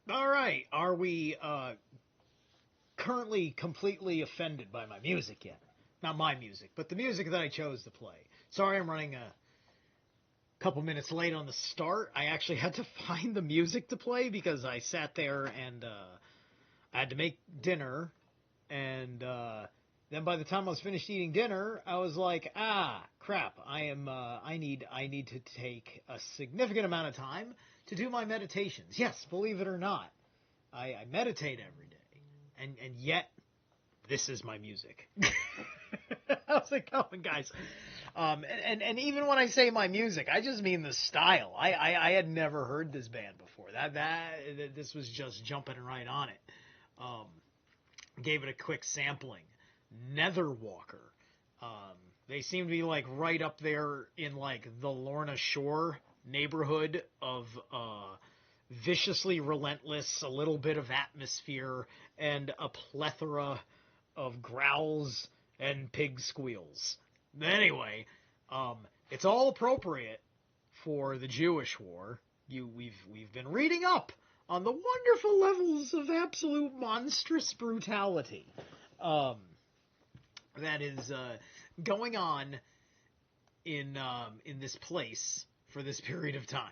All right. Are we currently completely offended by my music yet? Not my music, but the music that I chose to play. Sorry, I'm running a couple minutes late on the start. I actually had to find the music to play because I sat there and I had to make dinner, and then by the time I was finished eating dinner, I was like, crap! I need to take a significant amount of time to do my meditations. Yes, believe it or not, I meditate every day, and yet this is my music. How's it going, guys? And even when I say my music, I just mean the style. I had never heard this band before. This was just jumping right on it. Um, Gave it a quick sampling. Netherwalker. They seem to be like right up there in like the Lorna Shore neighborhood of viciously relentless, a little bit of atmosphere, and a plethora of growls and pig squeals. Anyway, it's all appropriate for the Jewish War. We've been reading up on the wonderful levels of absolute monstrous brutality that is going on in this place for this period of time.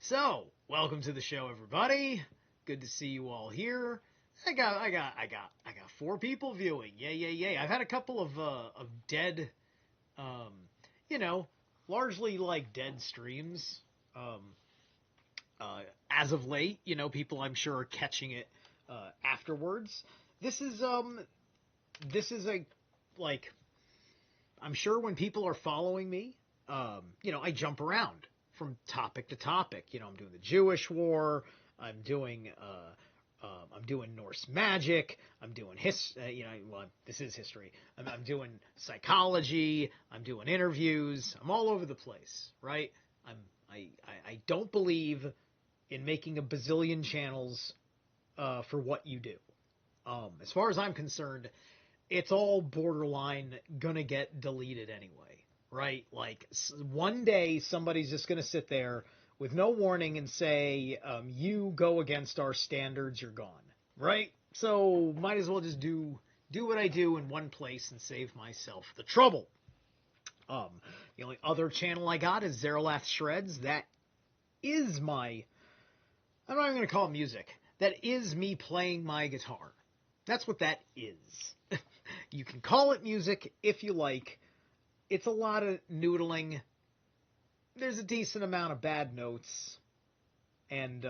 So, welcome to the show, everybody. Good to see you all here. I got 4 people viewing. Yay. I've had a couple of dead, um, you know, largely like dead streams. As of late, people I'm sure are catching it afterwards. This is a like, I'm sure when people are following me, I jump around from topic to topic. I'm doing the Jewish War. I'm doing Norse magic. I'm doing this is history. I'm doing psychology. I'm doing interviews. I'm all over the place, right? I don't believe in making a bazillion channels for what you do. As far as I'm concerned, it's all borderline gonna get deleted anyway, right? Like one day somebody's just gonna sit there with no warning and say, you go against our standards, you're gone, right? So might as well just do what I do in one place and save myself the trouble. The only other channel I got is Zerilath Shreds. That is my, I'm not even gonna call it music. That is me playing my guitar. That's what that is. You can call it music if you like. It's a lot of noodling. There's a decent amount of bad notes. And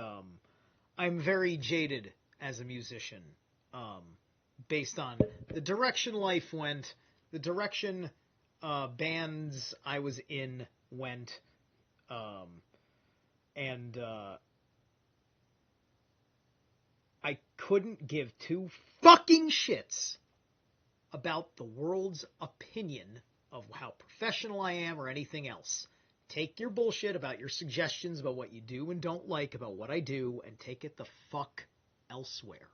I'm very jaded as a musician. Based on the direction life went, the direction bands I was in went. And I couldn't give 2 fucking shits about the world's opinion of how professional I am or anything else. Take your bullshit about your suggestions about what you do and don't like about what I do and take it the fuck elsewhere.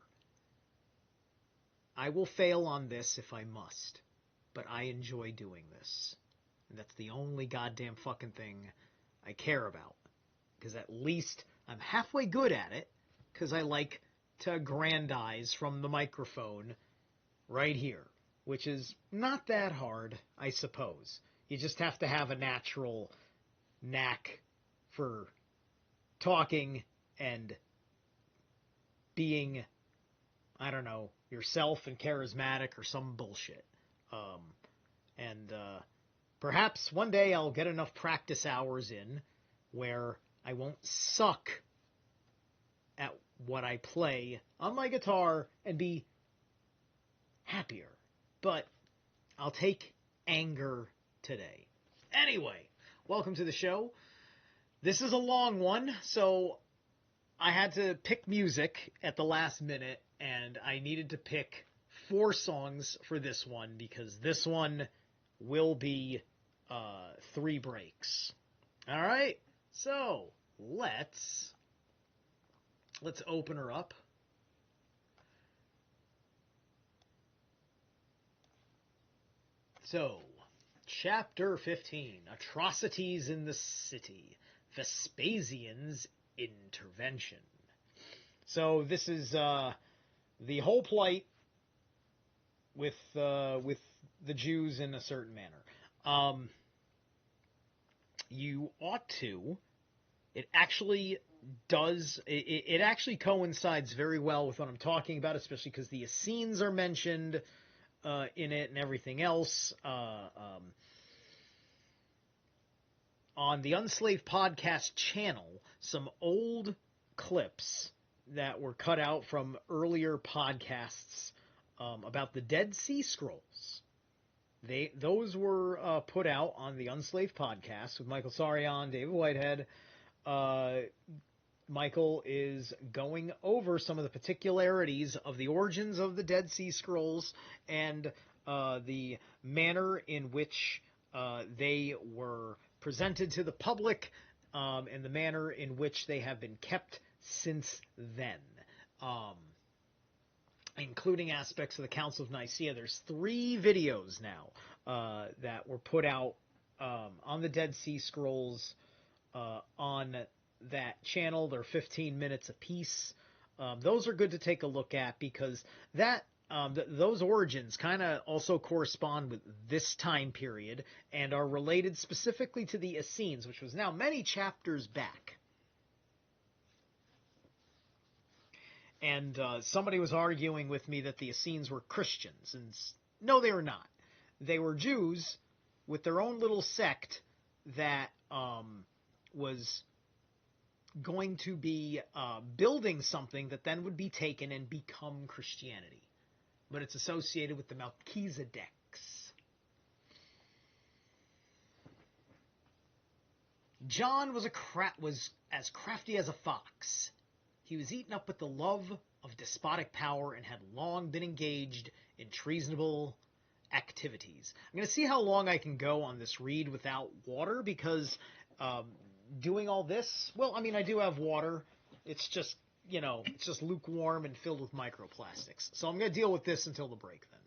I will fail on this if I must, but I enjoy doing this. And that's the only goddamn fucking thing I care about. Because at least I'm halfway good at it, because I like to aggrandize from the microphone right here. Which is not that hard, I suppose. You just have to have a natural knack for talking and being, I don't know, yourself and charismatic or some bullshit. Perhaps one day I'll get enough practice hours in where I won't suck at what I play on my guitar and be happier. But I'll take anger today. Anyway, welcome to the show. This is a long one, so I had to pick music at the last minute, and I needed to pick 4 songs for this one, because this one will be 3 breaks. Alright, so let's open her up. So, Chapter 15, Atrocities in the City, Vespasian's Intervention. So this is the whole plight with the Jews in a certain manner. You ought to. It actually does. It actually coincides very well with what I'm talking about, especially because the Essenes are mentioned in it and everything else. On the Unslaved Podcast channel, some old clips that were cut out from earlier podcasts about the Dead Sea Scrolls. Those were put out on the Unslaved Podcast with Michael Sarian, David Whitehead. Michael is going over some of the particularities of the origins of the Dead Sea Scrolls and the manner in which they were presented to the public and the manner in which they have been kept since then, including aspects of the Council of Nicaea. There's 3 videos now that were put out on the Dead Sea Scrolls on that channel. They're 15 minutes apiece. Those are good to take a look at because those origins kind of also correspond with this time period and are related specifically to the Essenes, which was now many chapters back. And somebody was arguing with me that the Essenes were Christians, and no, they were not. They were Jews with their own little sect that was going to be building something that then would be taken and become Christianity. But it's associated with the Melchizedeks. John was as crafty as a fox. He was eaten up with the love of despotic power and had long been engaged in treasonable activities. I'm going to see how long I can go on this read without water because doing all this, well, I mean, I do have water. It's just, it's just lukewarm and filled with microplastics. So I'm going to deal with this until the break then.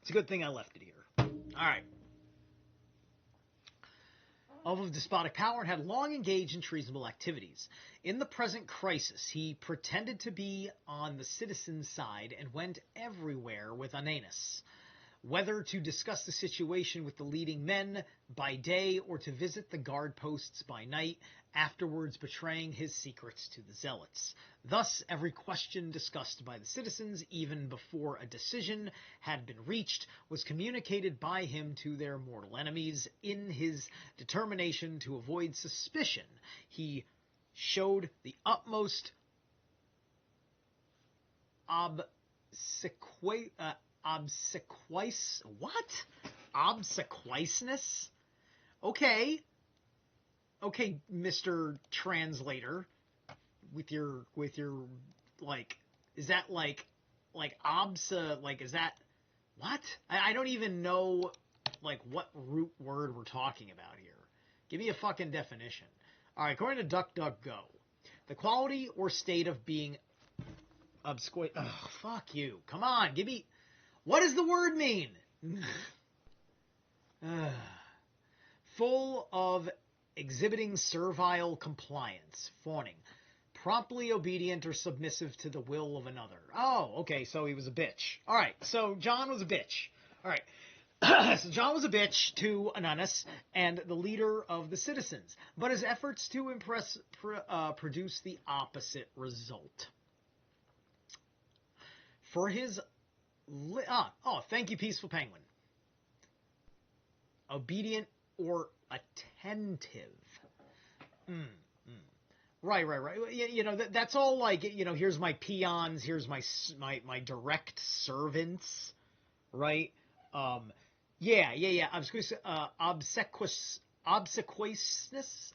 It's a good thing I left it here. All right. Of despotic power and had long engaged in treasonable activities. In the present crisis, he pretended to be on the citizens' side and went everywhere with Ananus, whether to discuss the situation with the leading men by day or to visit the guard posts by night, afterwards betraying his secrets to the zealots. Thus, every question discussed by the citizens, even before a decision had been reached, was communicated by him to their mortal enemies. In his determination to avoid suspicion, he showed the utmost obsequiousness? Okay, Mr. Translator, with your like, is that like is that what? I don't even know like what root word we're talking about here. Give me a fucking definition. All right, according to DuckDuckGo, the quality or state of being obscure. Oh, fuck you. Come on, give me. What does the word mean? Full of exhibiting servile compliance, fawning, promptly obedient or submissive to the will of another. Oh, okay, so he was a bitch. All right, so John was a bitch. All right. So John was a bitch to Ananus and the leader of the citizens, but his efforts to impress produce the opposite result. For his thank you, Peaceful Penguin. Obedient or attentive. Right. That's all like, here's my peons, here's my direct servants, right? Yeah. Obsequiousness,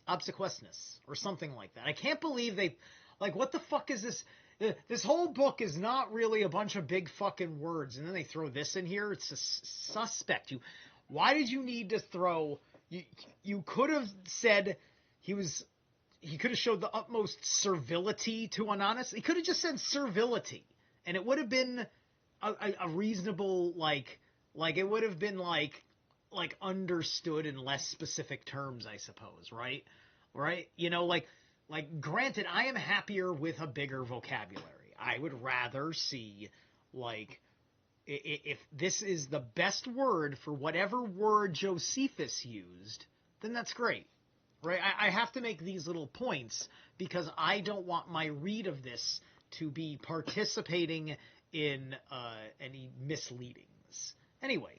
or something like that. I can't believe they, like, what the fuck is this? This whole book is not really a bunch of big fucking words, and then they throw this in here. It's a suspect. Why did you need to throw? You could have said he could have showed the utmost servility to Ananus. He could have just said servility, and it would have been a reasonable like it would have been like understood in less specific terms, I suppose, right? Right? Like, granted, I am happier with a bigger vocabulary. I would rather see, like, if this is the best word for whatever word Josephus used, then that's great. Right? I have to make these little points because I don't want my read of this to be participating in any misleadings. Anyway,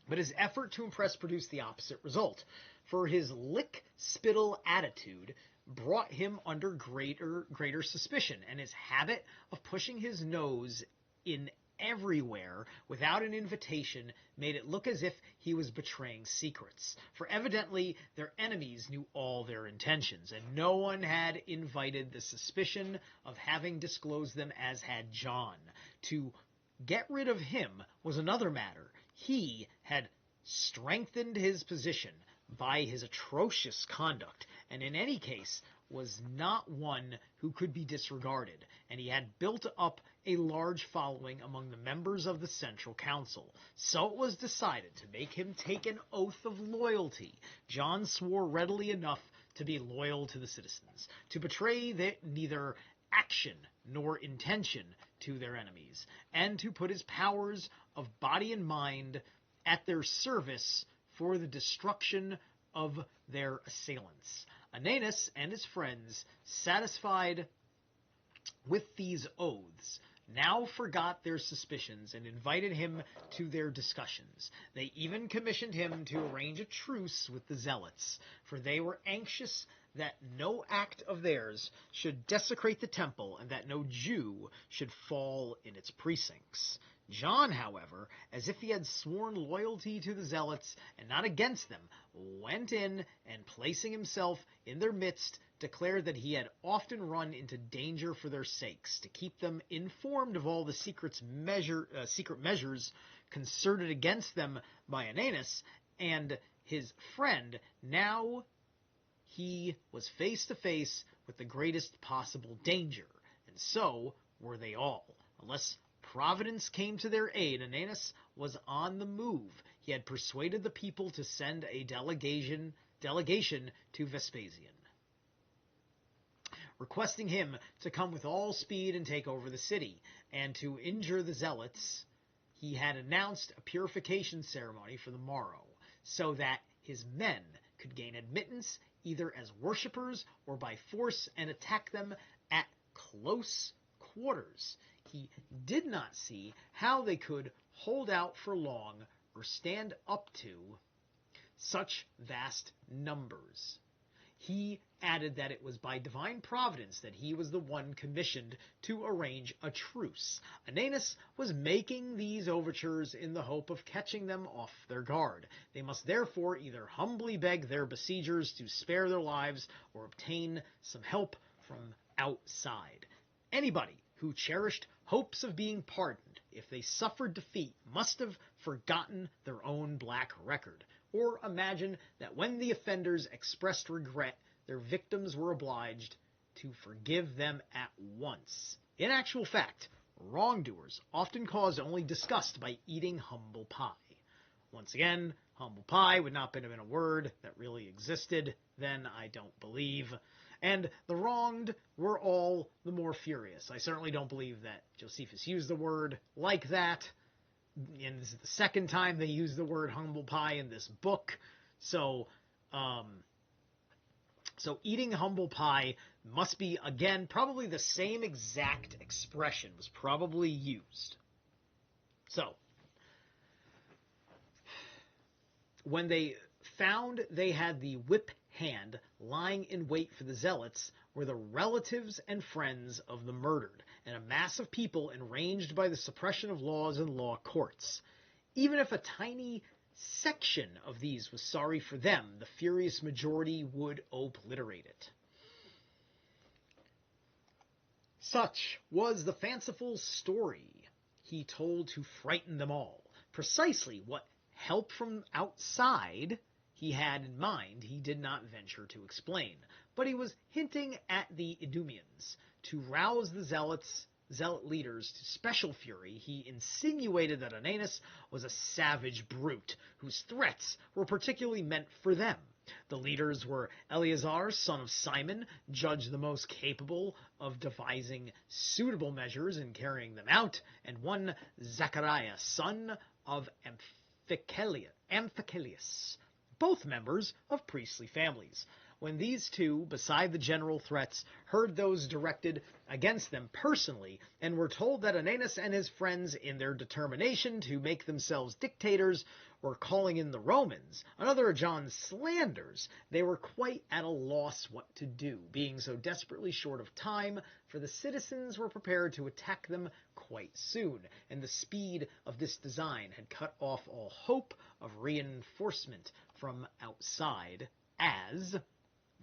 but his effort to impress produced the opposite result, for his lick-spittle attitude brought him under greater suspicion, and his habit of pushing his nose in everywhere without an invitation made it look as if he was betraying secrets. For evidently their enemies knew all their intentions, and no one had invited the suspicion of having disclosed them as had John. To get rid of him was another matter. He had strengthened his position by his atrocious conduct, and in any case was not one who could be disregarded, and he had built up a large following among the members of the Central Council. So it was decided to make him take an oath of loyalty. John swore readily enough to be loyal to the citizens, to betray neither action nor intention to their enemies, and to put his powers of body and mind at their service for the destruction of their assailants. Ananus and his friends, satisfied with these oaths, now forgot their suspicions and invited him to their discussions. They even commissioned him to arrange a truce with the Zealots, for they were anxious that no act of theirs should desecrate the temple and that no Jew should fall in its precincts. John, however, as if he had sworn loyalty to the Zealots and not against them, went in and, placing himself in their midst, declared that he had often run into danger for their sakes, to keep them informed of all the secret measures concerted against them by Ananus and his friend. Now he was face to face with the greatest possible danger, and so were they all. Unless Providence came to their aid, Ananus was on the move. He had persuaded the people to send a delegation to Vespasian, requesting him to come with all speed and take over the city, and to injure the Zealots. He had announced a purification ceremony for the morrow, so that his men could gain admittance either as worshippers or by force and attack them at close quarters. He did not see how they could hold out for long or stand up to such vast numbers. He added that it was by divine providence that he was the one commissioned to arrange a truce. Ananus was making these overtures in the hope of catching them off their guard. They must therefore either humbly beg their besiegers to spare their lives or obtain some help from outside. Anybody who cherished hopes of being pardoned if they suffered defeat must have forgotten their own black record, or imagine that when the offenders expressed regret, their victims were obliged to forgive them at once. In actual fact, wrongdoers often caused only disgust by eating humble pie. Once again, humble pie would not have been a word that really existed then, I don't believe. And the wronged were all the more furious. I certainly don't believe that Josephus used the word like that. And this is the second time they use the word humble pie in this book. So eating humble pie must be, again, probably the same exact expression was probably used. So, when they found they had the whip hand lying in wait for the Zealots were the relatives and friends of the murdered, and a mass of people enraged by the suppression of laws and law courts. Even if a tiny section of these was sorry for them, the furious majority would obliterate it. Such was the fanciful story he told to frighten them all. Precisely what help from outside he had in mind he did not venture to explain, but he was hinting at the Idumeans. To rouse the zealot leaders to special fury, he insinuated that Ananus was a savage brute, whose threats were particularly meant for them. The leaders were Eleazar, son of Simon, judge the most capable of devising suitable measures and carrying them out, and one Zechariah, son of Amphicalius, both members of priestly families. When these two, beside the general threats, heard those directed against them personally, and were told that Ananus and his friends, in their determination to make themselves dictators, were calling in the Romans, another of John's slanders, they were quite at a loss what to do, being so desperately short of time, for the citizens were prepared to attack them quite soon, and the speed of this design had cut off all hope of reinforcement from outside, as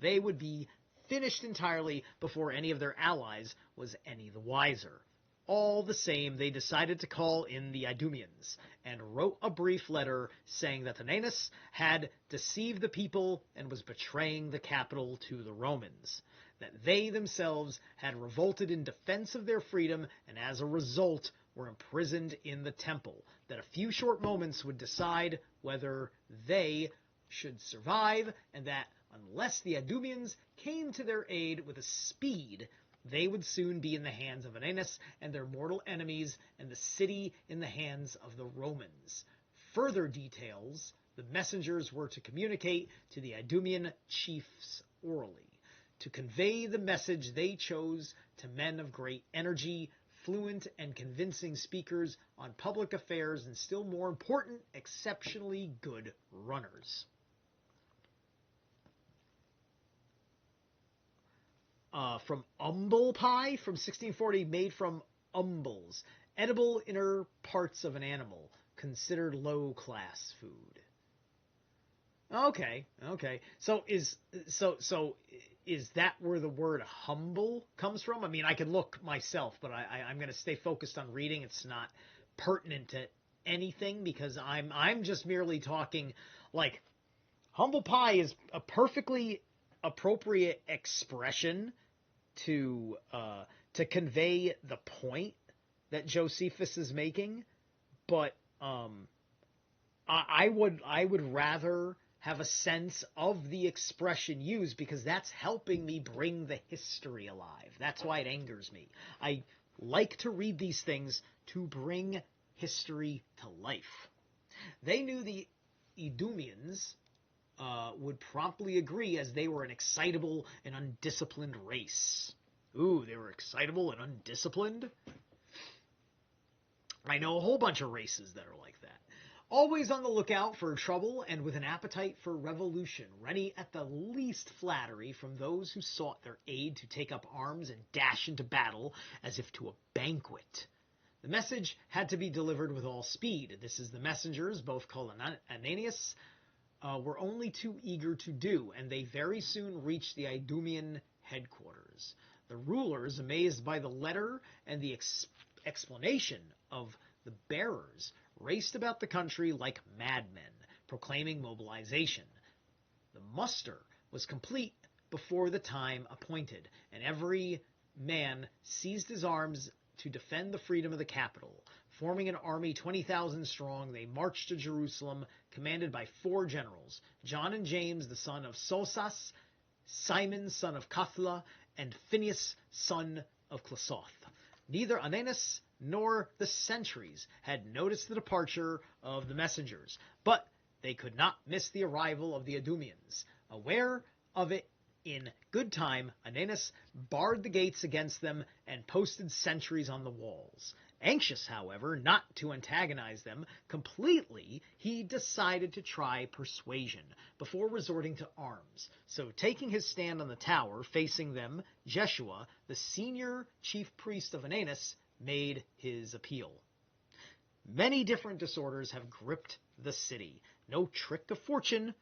they would be finished entirely before any of their allies was any the wiser. All the same, they decided to call in the Idumeans, and wrote a brief letter saying that Ananus had deceived the people and was betraying the capital to the Romans, that they themselves had revolted in defense of their freedom, and as a result were imprisoned in the temple, that a few short moments would decide whether they should survive, and that unless the Idumeans came to their aid with a speed, they would soon be in the hands of Ananus and their mortal enemies, and the city in the hands of the Romans. Further details the messengers were to communicate to the Idumean chiefs orally. To convey the message, they chose to men of great energy, fluent and convincing speakers on public affairs, and still more important, exceptionally good runners. From umble pie from 1640, made from umbles, edible inner parts of an animal, considered low-class food. Okay. So is that where the word humble comes from? I mean, I could look myself, but I'm going to stay focused on reading. It's not pertinent to anything because I'm just merely talking like humble pie is a perfectly appropriate expression to convey the point that Josephus is making, but I would rather have a sense of the expression used because that's helping me bring the history alive. That's why it angers me. I like to read these things to bring history to life. They knew the Idumeans would promptly agree, as they were an excitable and undisciplined race. Ooh, they were excitable and undisciplined? I know a whole bunch of races that are like that. Always on the lookout for trouble and with an appetite for revolution, ready at the least flattery from those who sought their aid to take up arms and dash into battle as if to a banquet. The message had to be delivered with all speed. This is the messengers, both called Ananias, were only too eager to do, and they very soon reached the Idumean headquarters. The rulers, amazed by the letter and the explanation of the bearers, raced about the country like madmen, proclaiming mobilization. The muster was complete before the time appointed, and every man seized his arms to defend the freedom of the capital. Forming an army 20,000 strong, they marched to Jerusalem, commanded by 4 generals, John and James, the son of Sosas, Simon, son of Cathla, and Phineas, son of Clasoth. Neither Ananus nor the sentries had noticed the departure of the messengers, but they could not miss the arrival of the Idumeans. Aware of it in good time, Ananus barred the gates against them and posted sentries on the walls. Anxious, however, not to antagonize them completely, he decided to try persuasion before resorting to arms. So, taking his stand on the tower, facing them, Jeshua, the senior chief priest of Ananus, made his appeal. Many different disorders have gripped the city. No trick of fortune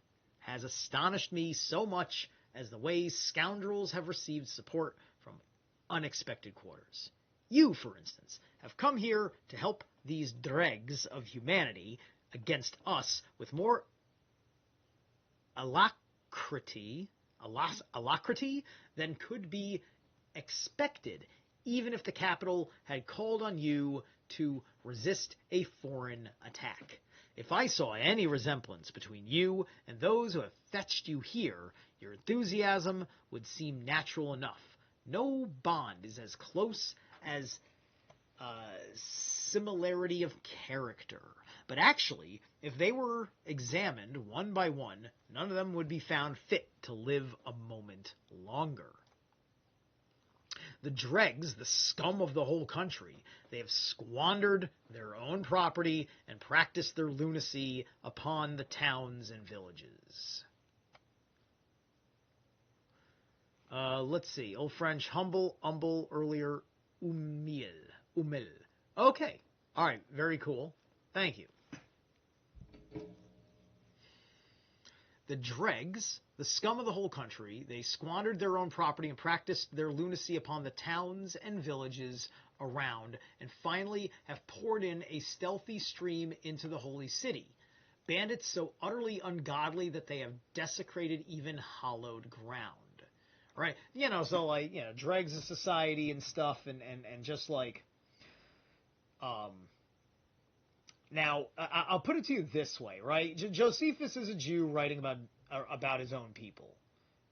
has astonished me so much as the way scoundrels have received support from unexpected quarters. You, for instance, have come here to help these dregs of humanity against us with more alacrity than could be expected, even if the capital had called on you to resist a foreign attack. If I saw any resemblance between you and those who have fetched you here, your enthusiasm would seem natural enough. No bond is as close as similarity of character. But actually, if they were examined one by one, none of them would be found fit to live a moment longer. The dregs, the scum of the whole country, they have squandered their own property and practiced their lunacy upon the towns and villages. Let's see. Old French, humble, earlier, humil. Okay. All right. Very cool. Thank you. The dregs, the scum of the whole country, they squandered their own property and practiced their lunacy upon the towns and villages around, and finally have poured in a stealthy stream into the holy city. Bandits so utterly ungodly that they have desecrated even hallowed ground. Right? So like, dregs of society and stuff, and just like, now, I'll put it to you this way, right? Josephus is a Jew writing about his own people,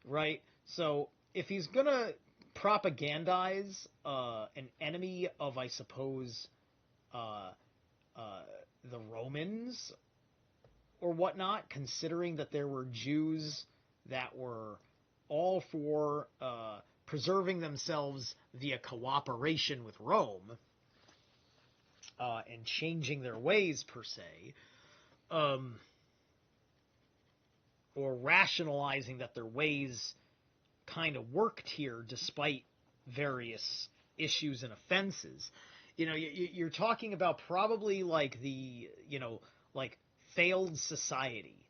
right? So if he's going to propagandize an enemy of, I suppose, the Romans or whatnot, considering that there were Jews that were all for preserving themselves via cooperation with Rome, and changing their ways, per se, or rationalizing that their ways kind of worked here despite various issues and offenses. You're talking about probably like the, like failed society,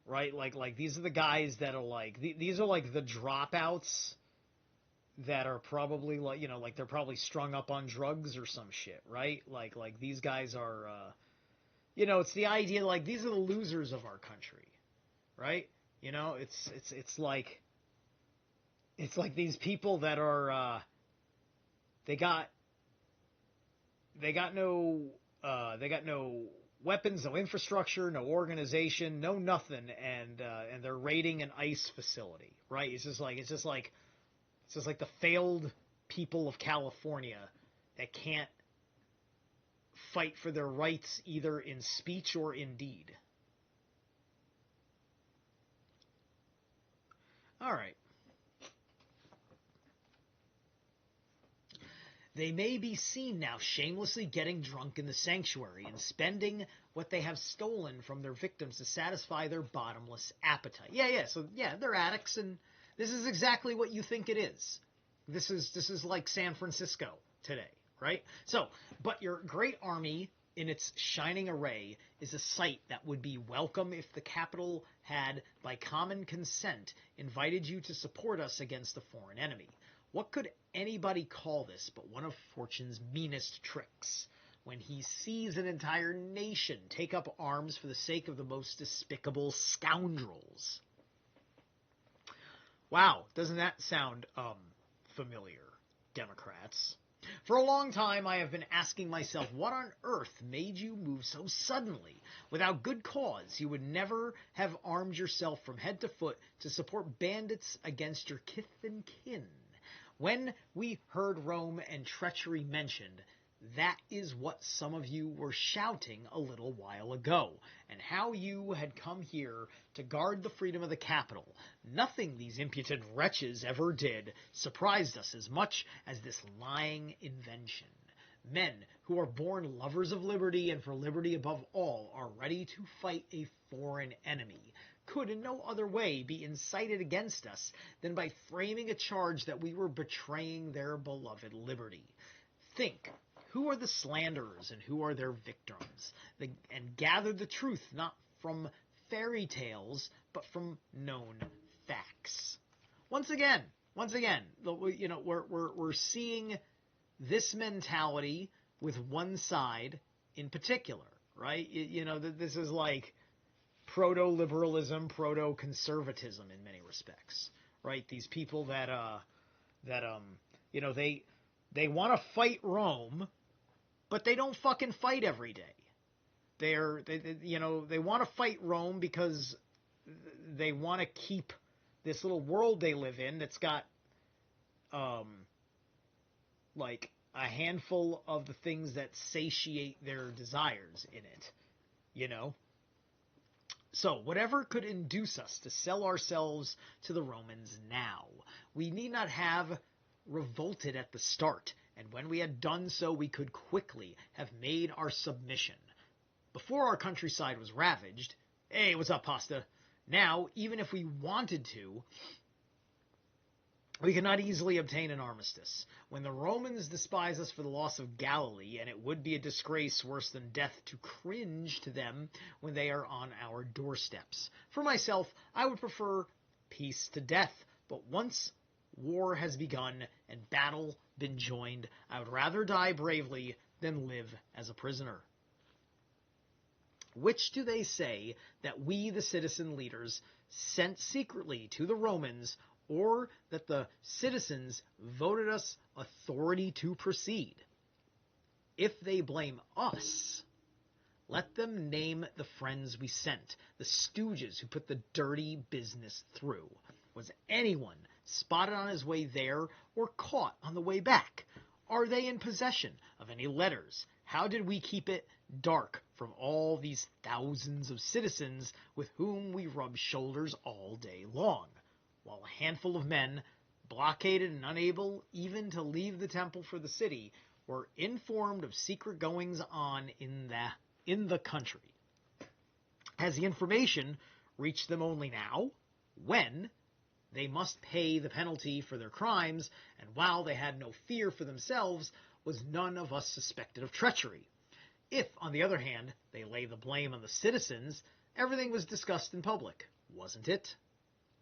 right? Like these are the guys that are like, these are like the dropouts that are probably like, like they're probably strung up on drugs or some shit, right? Like these guys are, it's the idea, like, these are the losers of our country, right? It's like these people that are, they got no weapons, no infrastructure, no organization, no nothing, and they're raiding an ICE facility, right? It's just like the failed people of California that can't fight for their rights either in speech or in deed. All right. They may be seen now shamelessly getting drunk in the sanctuary and spending what they have stolen from their victims to satisfy their bottomless appetite. So they're addicts, and this is exactly what you think it is. This is like San Francisco today, right? So, but your great army in its shining array is a sight that would be welcome if the capital had, by common consent, invited you to support us against the foreign enemy. What could anybody call this but one of fortune's meanest tricks? When he sees an entire nation take up arms for the sake of the most despicable scoundrels. Wow, doesn't that sound familiar, Democrats? For a long time, I have been asking myself, what on earth made you move so suddenly? Without good cause, you would never have armed yourself from head to foot to support bandits against your kith and kin. When we heard Rome and treachery mentioned, that is what some of you were shouting a little while ago, and how you had come here to guard the freedom of the capital. Nothing these impudent wretches ever did surprised us as much as this lying invention. Men who are born lovers of liberty and for liberty above all are ready to fight a foreign enemy, could in no other way be incited against us than by framing a charge that we were betraying their beloved liberty. Think, who are the slanderers and who are their victims? And gather the truth not from fairy tales, but from known facts. Once again, we're seeing this mentality with one side in particular, right? This is like proto-liberalism, proto-conservatism in many respects, right? These people that they want to fight Rome, but they don't fucking fight every day, They want to fight Rome because they want to keep this little world they live in that's got um like a handful of the things that satiate their desires in it, you know? So, whatever could induce us to sell ourselves to the Romans now, we need not have revolted at the start, and when we had done so, we could quickly have made our submission. Before our countryside was ravaged, hey, what's up, Pasta? Now, even if we wanted to, we cannot easily obtain an armistice. When the Romans despise us for the loss of Galilee, and it would be a disgrace worse than death to cringe to them when they are on our doorsteps. For myself, I would prefer peace to death, but once war has begun and battle been joined, I would rather die bravely than live as a prisoner. Which do they say that we, the citizen leaders, sent secretly to the Romans, or that the citizens voted us authority to proceed? If they blame us, let them name the friends we sent, the stooges who put the dirty business through. Was anyone spotted on his way there or caught on the way back? Are they in possession of any letters? How did we keep it dark from all these thousands of citizens with whom we rub shoulders all day long, while a handful of men, blockaded and unable even to leave the temple for the city, were informed of secret goings-on in the country? Has the information reached them only now, when they must pay the penalty for their crimes, and while they had no fear for themselves, was none of us suspected of treachery? If, on the other hand, they lay the blame on the citizens, everything was discussed in public, wasn't it?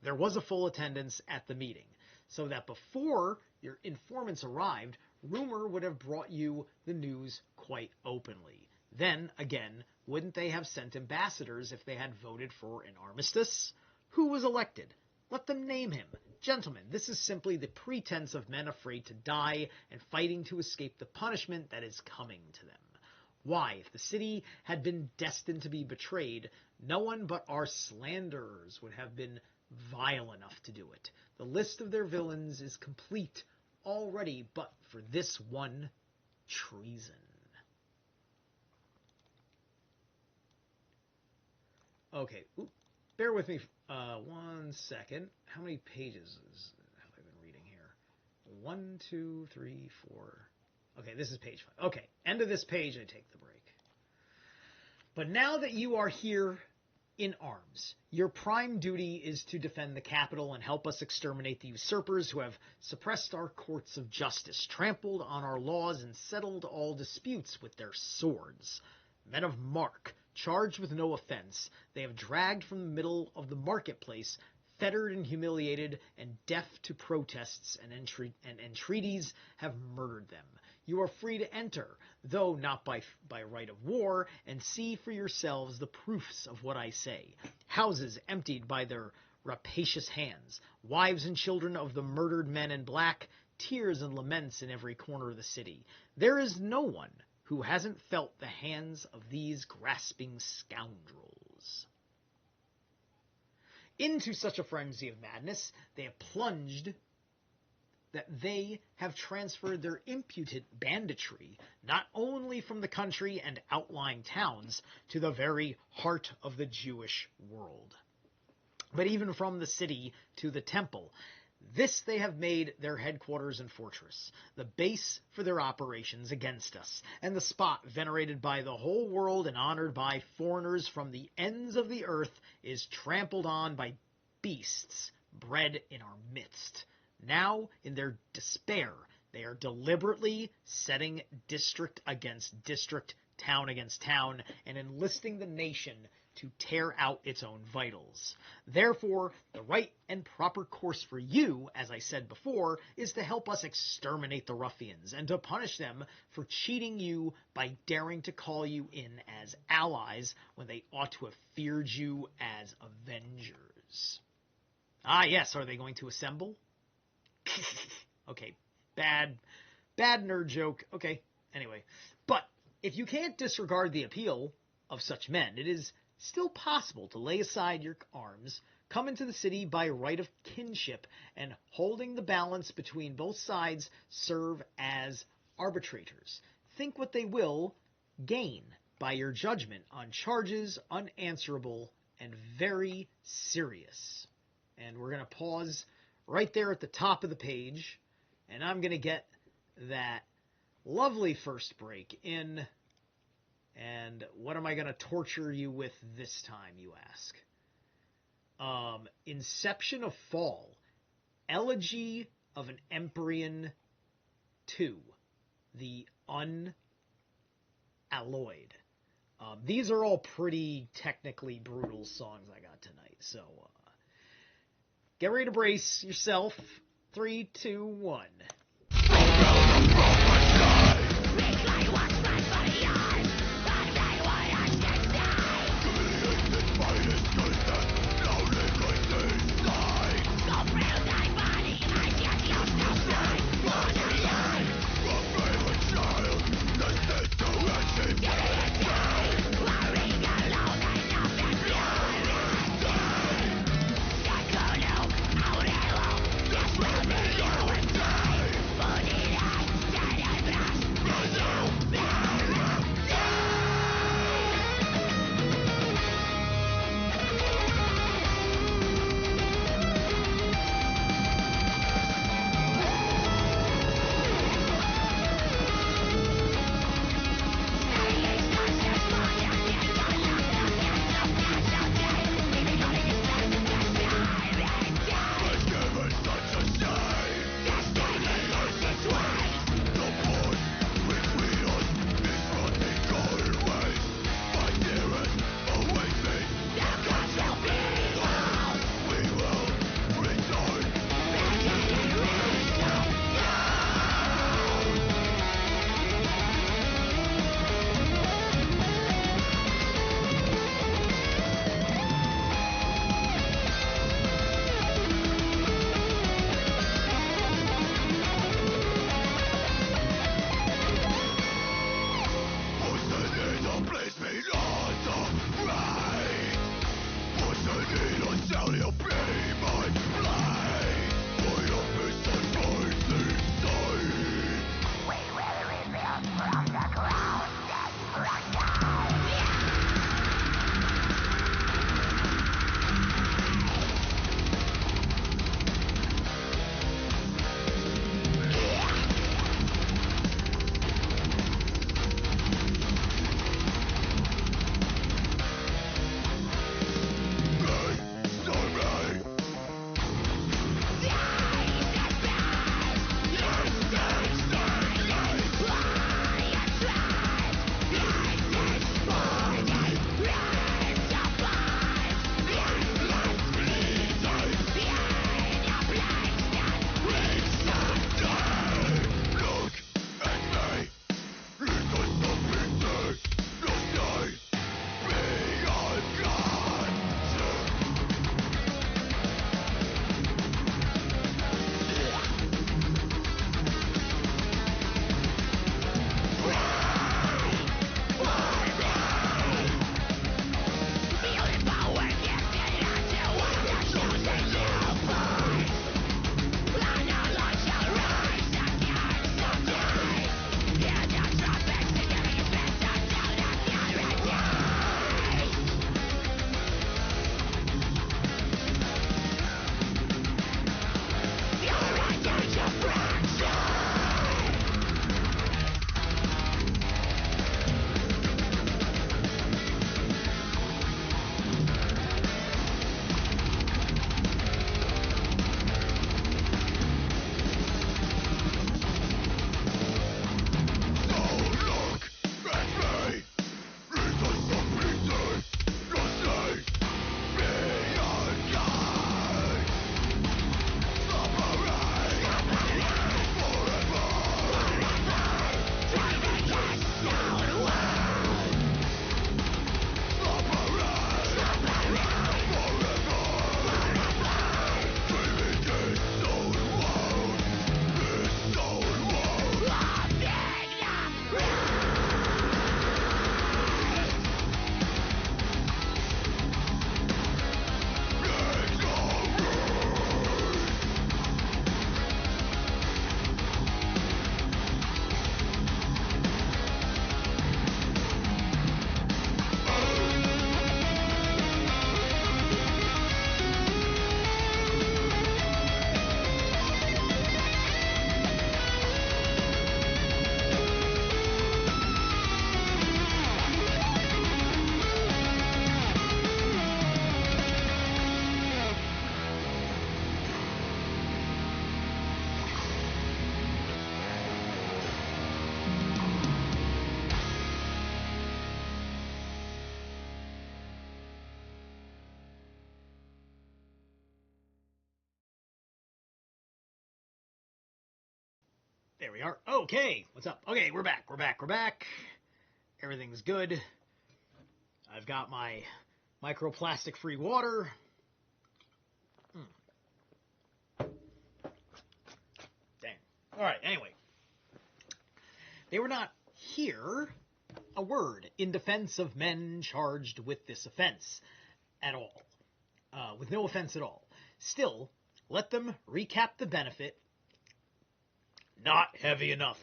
There was a full attendance at the meeting, so that before your informants arrived, rumor would have brought you the news quite openly. Then, again, wouldn't they have sent ambassadors if they had voted for an armistice? Who was elected? Let them name him. Gentlemen, this is simply the pretense of men afraid to die and fighting to escape the punishment that is coming to them. Why, if the city had been destined to be betrayed, no one but our slanderers would have been vile enough to do it. The list of their villains is complete already, but for this one treason. Okay, bear with me 1 second. How many pages have I been reading here? 1, 2, 3, 4. Okay, this is page 5. Okay, end of this page, I take the break. But now that you are here in arms, your prime duty is to defend the capital and help us exterminate the usurpers who have suppressed our courts of justice, trampled on our laws, and settled all disputes with their swords. Men of mark, charged with no offense, they have dragged from the middle of the marketplace, fettered and humiliated, and deaf to protests and entreaties, have murdered them. You are free to enter, though not by right of war, and see for yourselves the proofs of what I say. Houses emptied by their rapacious hands, wives and children of the murdered men in black, tears and laments in every corner of the city. There is no one who hasn't felt the hands of these grasping scoundrels. Into such a frenzy of madness they have plunged that they have transferred their imputed banditry not only from the country and outlying towns to the very heart of the Jewish world, but even from the city to the temple. This they have made their headquarters and fortress, the base for their operations against us, and the spot venerated by the whole world and honored by foreigners from the ends of the earth is trampled on by beasts bred in our midst. Now, in their despair, they are deliberately setting district against district, town against town, and enlisting the nation to tear out its own vitals. Therefore, the right and proper course for you, as I said before, is to help us exterminate the ruffians, and to punish them for cheating you by daring to call you in as allies when they ought to have feared you as avengers. Ah, yes, are they going to assemble? Okay, bad nerd joke. Okay, anyway. But if you can't disregard the appeal of such men. It is still possible to lay aside your arms, come into the city by right of kinship, and holding the balance between both sides serve as arbitrators. Think what they will gain by your judgment on charges unanswerable and very serious. And we're going to pause right there at the top of the page, and I'm going to get that lovely first break in. And what am I going to torture you with this time, you ask? Inception of Fall, Elegy of an Empyrean 2, the Unalloyed. These are all pretty technically brutal songs I got tonight, so get ready to brace yourself. 3, 2, 1. There we are. Okay, what's up? Okay, we're back. We're back. Everything's good. I've got my microplastic-free water. Dang. All right, anyway. They were not here a word in defense of men charged with this offense at all. With no offense at all. Still, let them recap the benefit. Not heavy enough.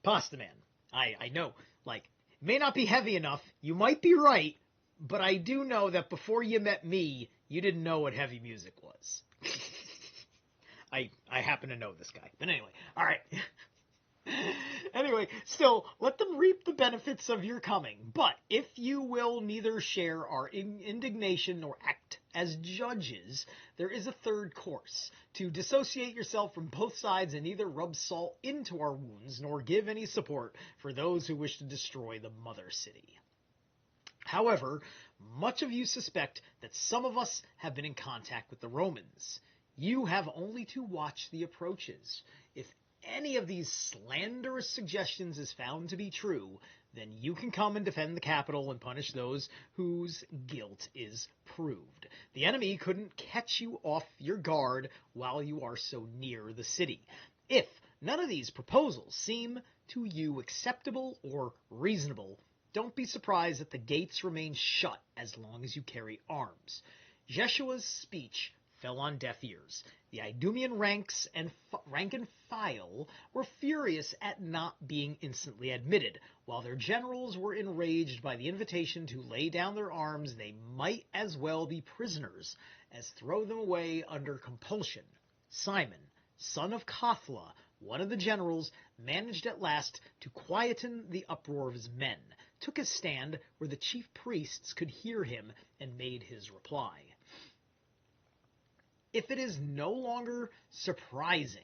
Pasta Man. I know. Like, it may not be heavy enough. You might be right. But I do know that before you met me, you didn't know what heavy music was. I happen to know this guy. But anyway. All right. Anyway, still, let them reap the benefits of your coming. But if you will neither share our indignation nor act as judges, there is a third course: to dissociate yourself from both sides and neither rub salt into our wounds nor give any support for those who wish to destroy the mother city. However, much of you suspect that some of us have been in contact with the Romans. You have only to watch the approaches. If any of these slanderous suggestions is found to be true, then you can come and defend the capital and punish those whose guilt is proved. The enemy couldn't catch you off your guard while you are so near the city. If none of these proposals seem to you acceptable or reasonable, don't be surprised that the gates remain shut as long as you carry arms. Jeshua's speech fell on deaf ears. The Idumean rank and file were furious at not being instantly admitted. While their generals were enraged by the invitation to lay down their arms, they might as well be prisoners as throw them away under compulsion. Simon, son of Kothla, one of the generals, managed at last to quieten the uproar of his men, took his stand where the chief priests could hear him, and made his reply. If it is no longer surprising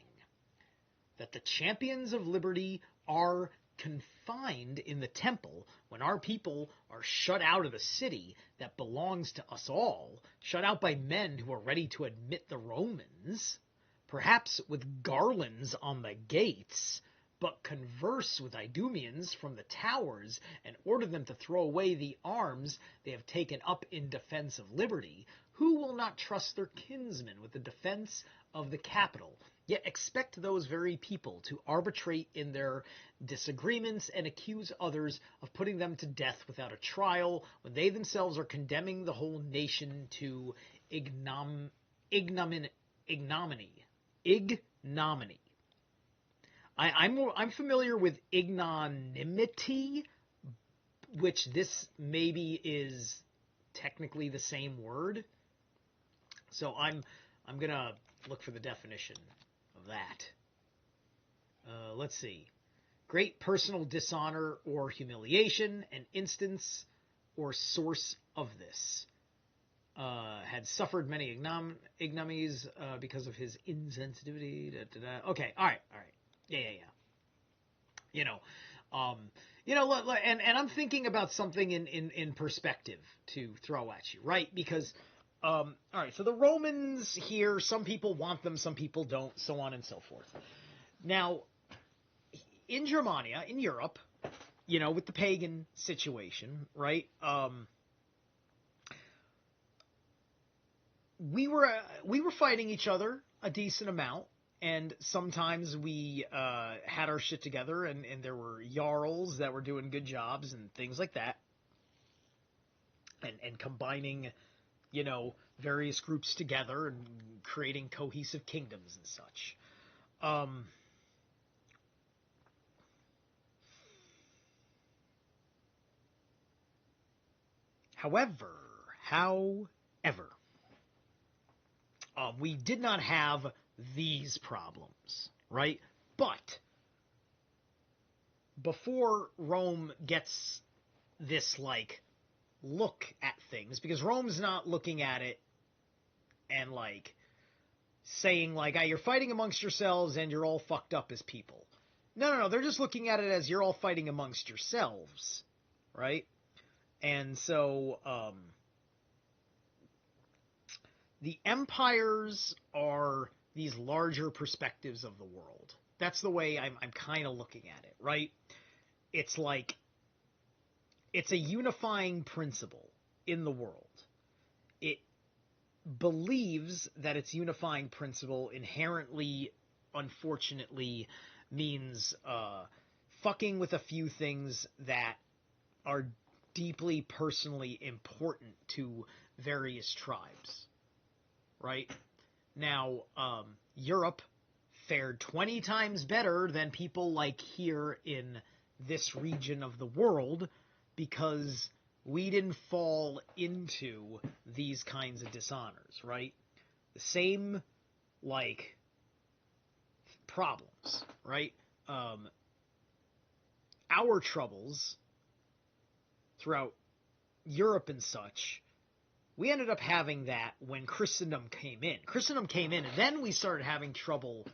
that the champions of liberty are confined in the temple when our people are shut out of the city that belongs to us all, shut out by men who are ready to admit the Romans, perhaps with garlands on the gates, but converse with Idumeans from the towers and order them to throw away the arms they have taken up in defense of liberty, who will not trust their kinsmen with the defense of the capital, yet expect those very people to arbitrate in their disagreements and accuse others of putting them to death without a trial, when they themselves are condemning the whole nation to ignominy? I'm familiar with ignominy, which this maybe is technically the same word. So I'm gonna look for the definition of that. Let's see. Great personal dishonor or humiliation, an instance or source of this. Had suffered many ignominies because of his insensitivity. Okay, all right. Yeah. And I'm thinking about something in perspective to throw at you, right? Because, all right, so the Romans here, some people want them, some people don't, so on and so forth. Now, in Germania, in Europe, with the pagan situation, right? We were fighting each other a decent amount. And sometimes we had our shit together, and there were jarls that were doing good jobs and things like that. And combining, various groups together and creating cohesive kingdoms and such. However, we did not have these problems, right? But before Rome gets this, look at things, because Rome's not looking at it and, saying, you're fighting amongst yourselves and you're all fucked up as people. No, they're just looking at it as you're all fighting amongst yourselves, right? And so, the empires are these larger perspectives of the world. That's the way I'm kind of looking at it, right? It's like, it's a unifying principle in the world. It believes that its unifying principle inherently, unfortunately, means fucking with a few things that are deeply personally important to various tribes, right? Now, Europe fared 20 times better than people like here in this region of the world because we didn't fall into these kinds of dishonors, right? The same, like, problems, right? Our troubles throughout Europe and such, we ended up having that when Christendom came in. Christendom came in, and then we started having trouble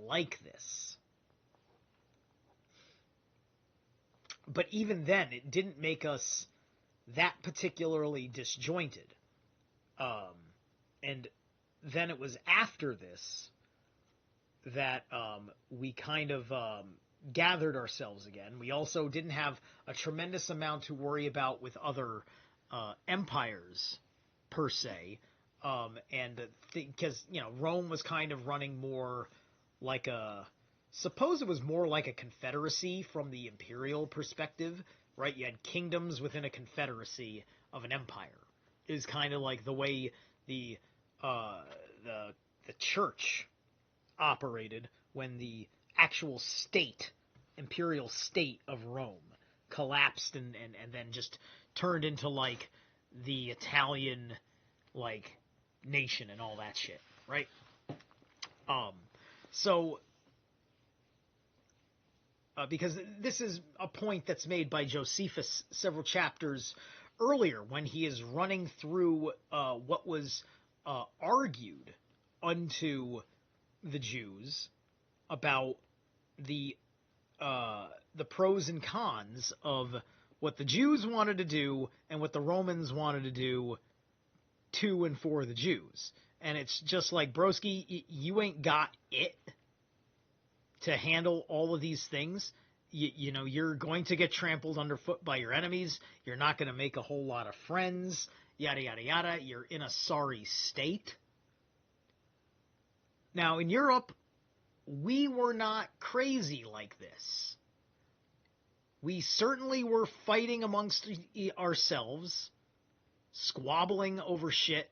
like this. But even then, it didn't make us that particularly disjointed. And then it was after this that we kind of gathered ourselves again. We also didn't have a tremendous amount to worry about with other empires, per se. And because, Rome was kind of running more like suppose it was more like a confederacy from the imperial perspective, right? You had kingdoms within a confederacy of an empire. It was kind of like the way the church operated when the actual state, imperial state of Rome, collapsed and then just turned into like the Italian like nation and all that shit, right? So because this is a point that's made by Josephus several chapters earlier when he is running through what was argued unto the Jews about the pros and cons of what the Jews wanted to do and what the Romans wanted to do to and for the Jews. And it's just like, broski, you ain't got it to handle all of these things. You're going to get trampled underfoot by your enemies. You're not going to make a whole lot of friends, yada, yada, yada. You're in a sorry state. Now, in Europe, we were not crazy like this. We certainly were fighting amongst ourselves, squabbling over shit,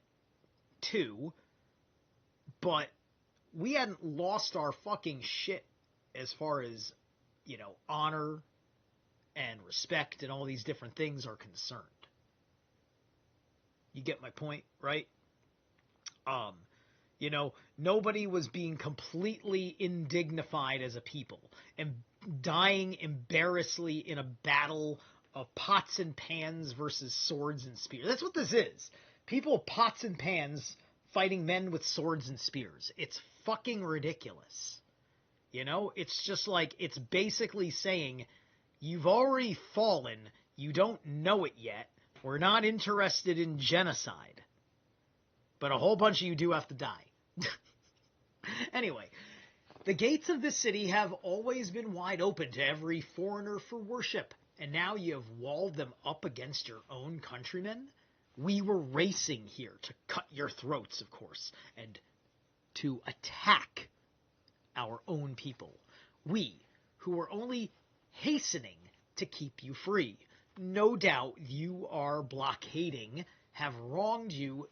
too, but we hadn't lost our fucking shit as far as, honor and respect and all these different things are concerned. You get my point, right? Nobody was being completely indignified as a people and dying embarrassingly in a battle of pots and pans versus swords and spears. That's what this is. People pots and pans fighting men with swords and spears. It's fucking ridiculous. It's just like, it's basically saying, you've already fallen, you don't know it yet, we're not interested in genocide. But a whole bunch of you do have to die. Anyway, the gates of this city have always been wide open to every foreigner for worship, and now you have walled them up against your own countrymen? We were racing here to cut your throats, of course, and to attack our own people. We, who were only hastening to keep you free. No doubt you are blockading have wronged you.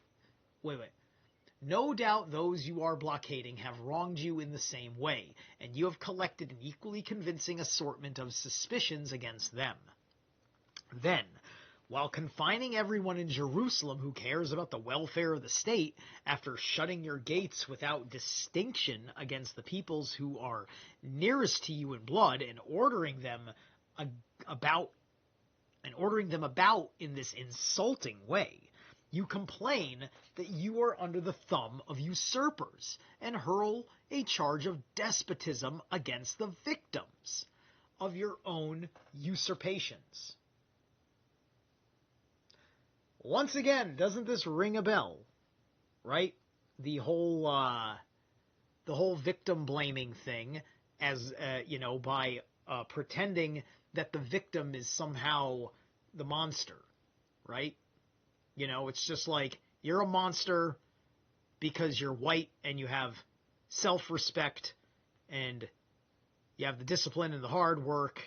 No doubt those you are blockading have wronged you in the same way, and you have collected an equally convincing assortment of suspicions against them. Then, while confining everyone in Jerusalem who cares about the welfare of the state, after shutting your gates without distinction against the peoples who are nearest to you in blood, and ordering them about in this insulting way, you complain that you are under the thumb of usurpers, and hurl a charge of despotism against the victims of your own usurpations. Once again, doesn't this ring a bell? Right? The whole the whole victim blaming thing as, by pretending that the victim is somehow the monster, right? It's just like, you're a monster because you're white and you have self-respect and you have the discipline and the hard work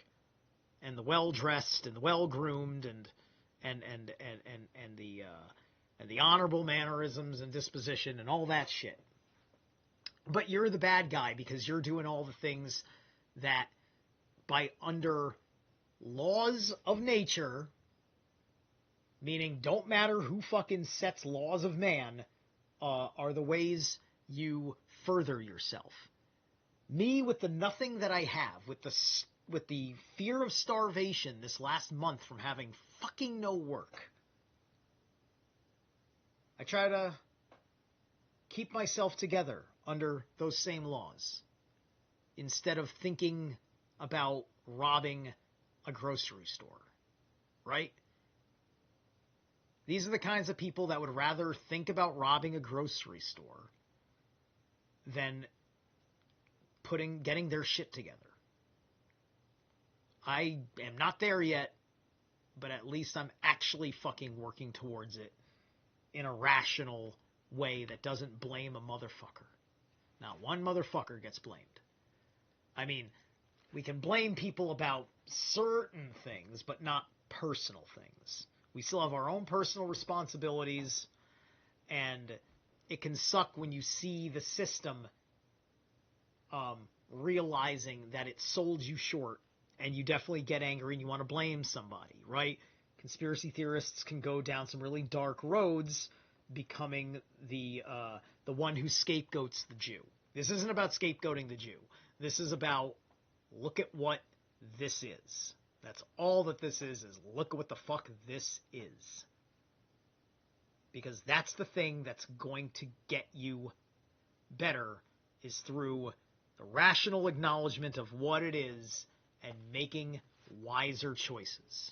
and the well-dressed and the well-groomed and the honorable mannerisms and disposition and all that shit. But you're the bad guy because you're doing all the things that, by under laws of nature, meaning don't matter who fucking sets laws of man, are the ways you further yourself. Me, with the nothing that I have, with the fear of starvation this last month from having fucking no work, I try to keep myself together under those same laws instead of thinking about robbing a grocery store, right? These are the kinds of people that would rather think about robbing a grocery store than getting their shit together. I am not there yet, but at least I'm actually fucking working towards it in a rational way that doesn't blame a motherfucker. Not one motherfucker gets blamed. I mean, we can blame people about certain things, but not personal things. We still have our own personal responsibilities, and it can suck when you see the system realizing that it sold you short, and you definitely get angry and you want to blame somebody, right? Conspiracy theorists can go down some really dark roads, becoming the one who scapegoats the Jew. This isn't about scapegoating the Jew. This is about, look at what this is. That's all that this is look at what the fuck this is. Because that's the thing that's going to get you better, is through the rational acknowledgement of what it is and making wiser choices.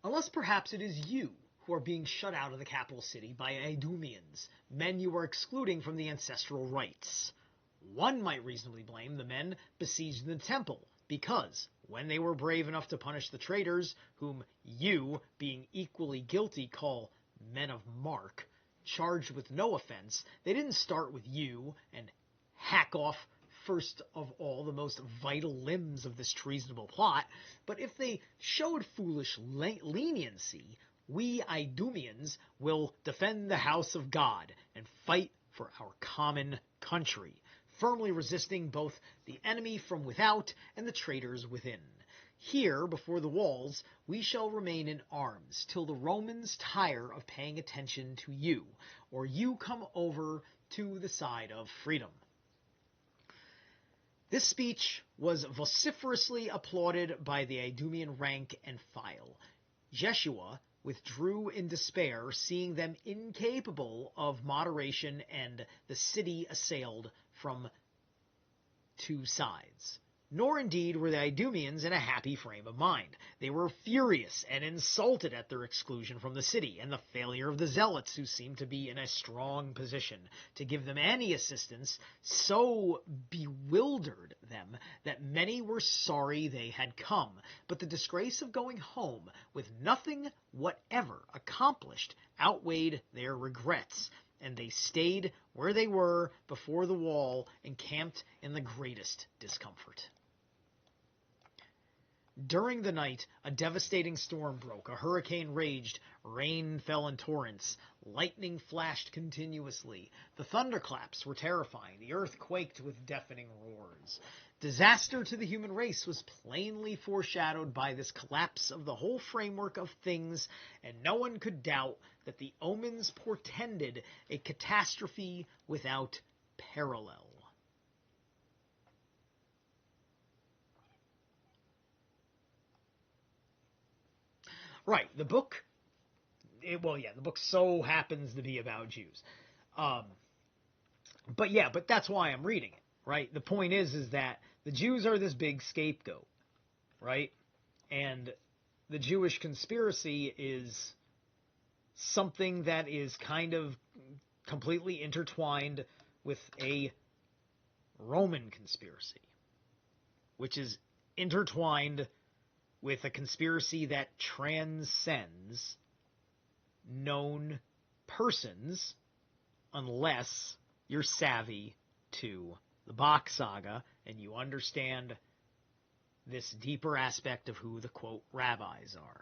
Unless perhaps it is you who are being shut out of the capital city by Idumeans, men you are excluding from the ancestral rites. One might reasonably blame the men besieged in the temple, because when they were brave enough to punish the traitors, whom you, being equally guilty, call men of mark, charged with no offense, they didn't start with you and hack off first of all the most vital limbs of this treasonable plot, but if they showed foolish leniency, we Idumeans will defend the house of God and fight for our common country, firmly resisting both the enemy from without and the traitors within. Here, before the walls, we shall remain in arms till the Romans tire of paying attention to you, or you come over to the side of freedom. This speech was vociferously applauded by the Idumean rank and file. Jeshua withdrew in despair, seeing them incapable of moderation and the city assailed from two sides. Nor indeed were the Idumeans in a happy frame of mind. They were furious and insulted at their exclusion from the city, and the failure of the Zealots, who seemed to be in a strong position to give them any assistance, so bewildered them that many were sorry they had come. But the disgrace of going home with nothing whatever accomplished outweighed their regrets, and they stayed where they were before the wall, encamped in the greatest discomfort. During the night, a devastating storm broke, a hurricane raged, rain fell in torrents, lightning flashed continuously, the thunderclaps were terrifying, the earth quaked with deafening roars. Disaster to the human race was plainly foreshadowed by this collapse of the whole framework of things, and no one could doubt that the omens portended a catastrophe without parallel. Right, the book, the book so happens to be about Jews. But that's why I'm reading it, right? The point is that the Jews are this big scapegoat, right? And the Jewish conspiracy is something that is kind of completely intertwined with a Roman conspiracy, which is intertwined with a conspiracy that transcends known persons, unless you're savvy to the Bach saga and you understand this deeper aspect of who the, quote, rabbis are.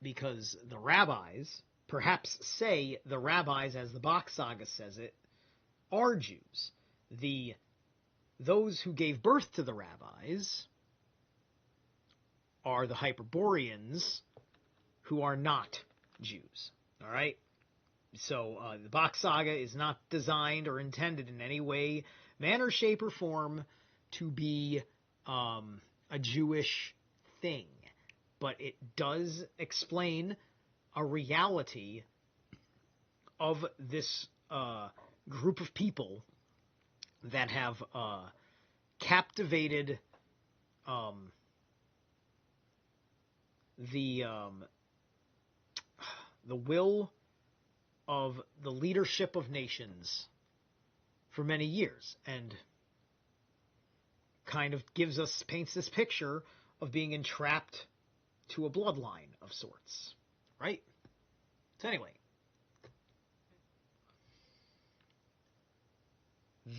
Because the rabbis, perhaps say the rabbis, as the Bach saga says it, are Jews. Those who gave birth to the rabbis are the Hyperboreans, who are not Jews. All right? So the Bach saga is not designed or intended in any way, manner, shape, or form to be a Jewish thing. But it does explain a reality of this group of people that have captivated the will of the leadership of nations for many years, and kind of paints this picture of being entrapped to a bloodline of sorts, right? So anyway,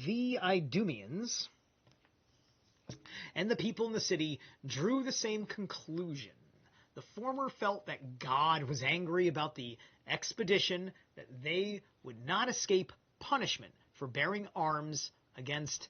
the Idumeans and the people in the city drew the same conclusion. The former felt that God was angry about the expedition, that they would not escape punishment for bearing arms against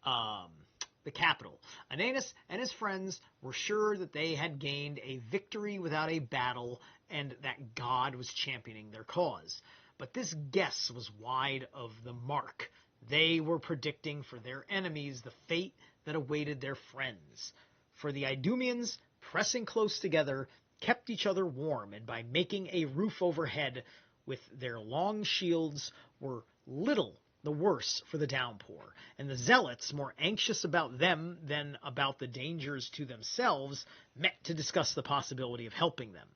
the capital. Ananus and his friends were sure that they had gained a victory without a battle, and that God was championing their cause. But this guess was wide of the mark. They were predicting for their enemies the fate that awaited their friends. For the Idumeans, pressing close together, kept each other warm, and by making a roof overhead with their long shields were little the worse for the downpour. And the Zealots, more anxious about them than about the dangers to themselves, met to discuss the possibility of helping them.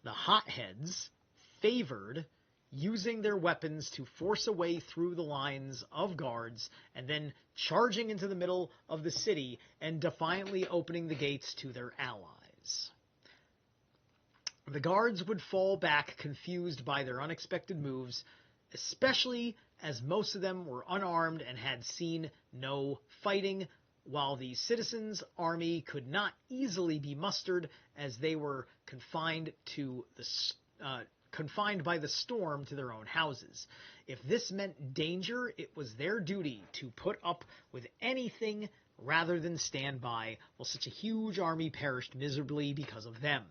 The hotheads favored using their weapons to force a way through the lines of guards and then charging into the middle of the city and defiantly opening the gates to their allies. The guards would fall back, confused by their unexpected moves, especially as most of them were unarmed and had seen no fighting, while the citizens' army could not easily be mustered, as they were confined by the storm to their own houses. If this meant danger, it was their duty to put up with anything rather than stand by while such a huge army perished miserably because of them.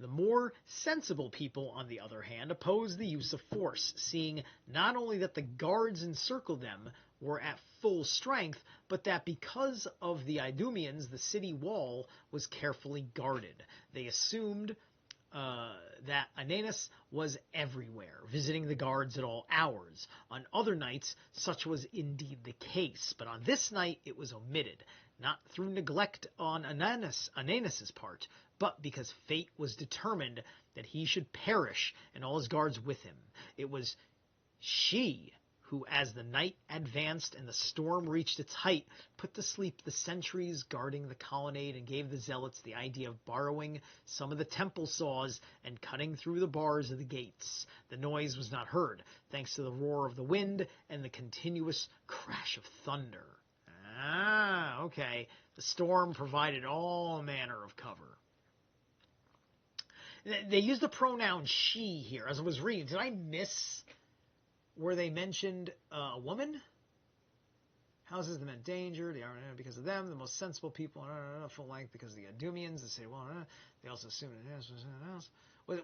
The more sensible people, on the other hand, opposed the use of force, seeing not only that the guards encircled them were at full strength, but that because of the Idumeans, the city wall was carefully guarded. They assumed that Ananus was everywhere, visiting the guards at all hours. On other nights, such was indeed the case, but on this night it was omitted, not through neglect on Ananus's part, but because fate was determined that he should perish and all his guards with him. It was she who, as the night advanced and the storm reached its height, put to sleep the sentries guarding the colonnade and gave the zealots the idea of borrowing some of the temple saws and cutting through the bars of the gates. The noise was not heard, thanks to the roar of the wind and the continuous crash of thunder. Ah, okay. The storm provided all manner of cover. They used the pronoun she here, as I was reading. Did I miss where they mentioned a woman? Houses that meant danger. They are because of them. The most sensible people full length because of the Idumeans. They say, well, they also assumed Ananus was someone else.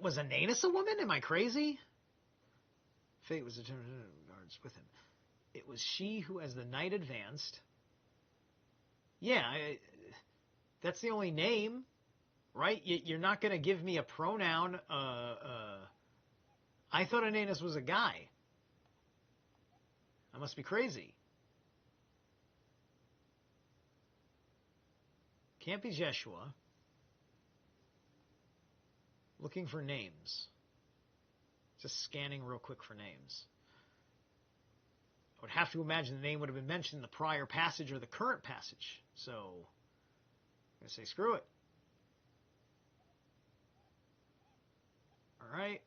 Was Ananus a woman? Am I crazy? Fate was determined guards with him. It was she who, as the night advanced. Yeah, that's the only name, right? You're not going to give me a pronoun. I thought Ananus was a guy. I must be crazy. Can't be Jeshua. Looking for names. Just scanning real quick for names. I would have to imagine the name would have been mentioned in the prior passage or the current passage. So, I'm going to say screw it. All right.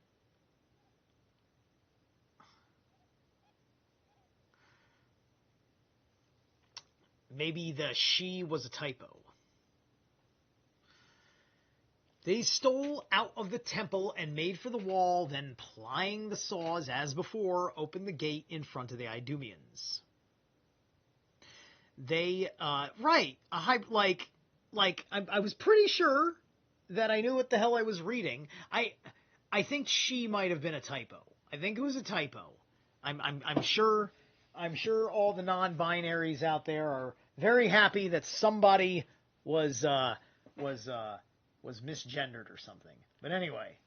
Maybe the she was a typo. They stole out of the temple and made for the wall, then plying the saws as before, opened the gate in front of the Idumeans. They, right, I was pretty sure that I knew what the hell I was reading. I think she might have been a typo. I think it was a typo. I'm sure all the non-binaries out there are very happy that somebody was misgendered or something. But anyway,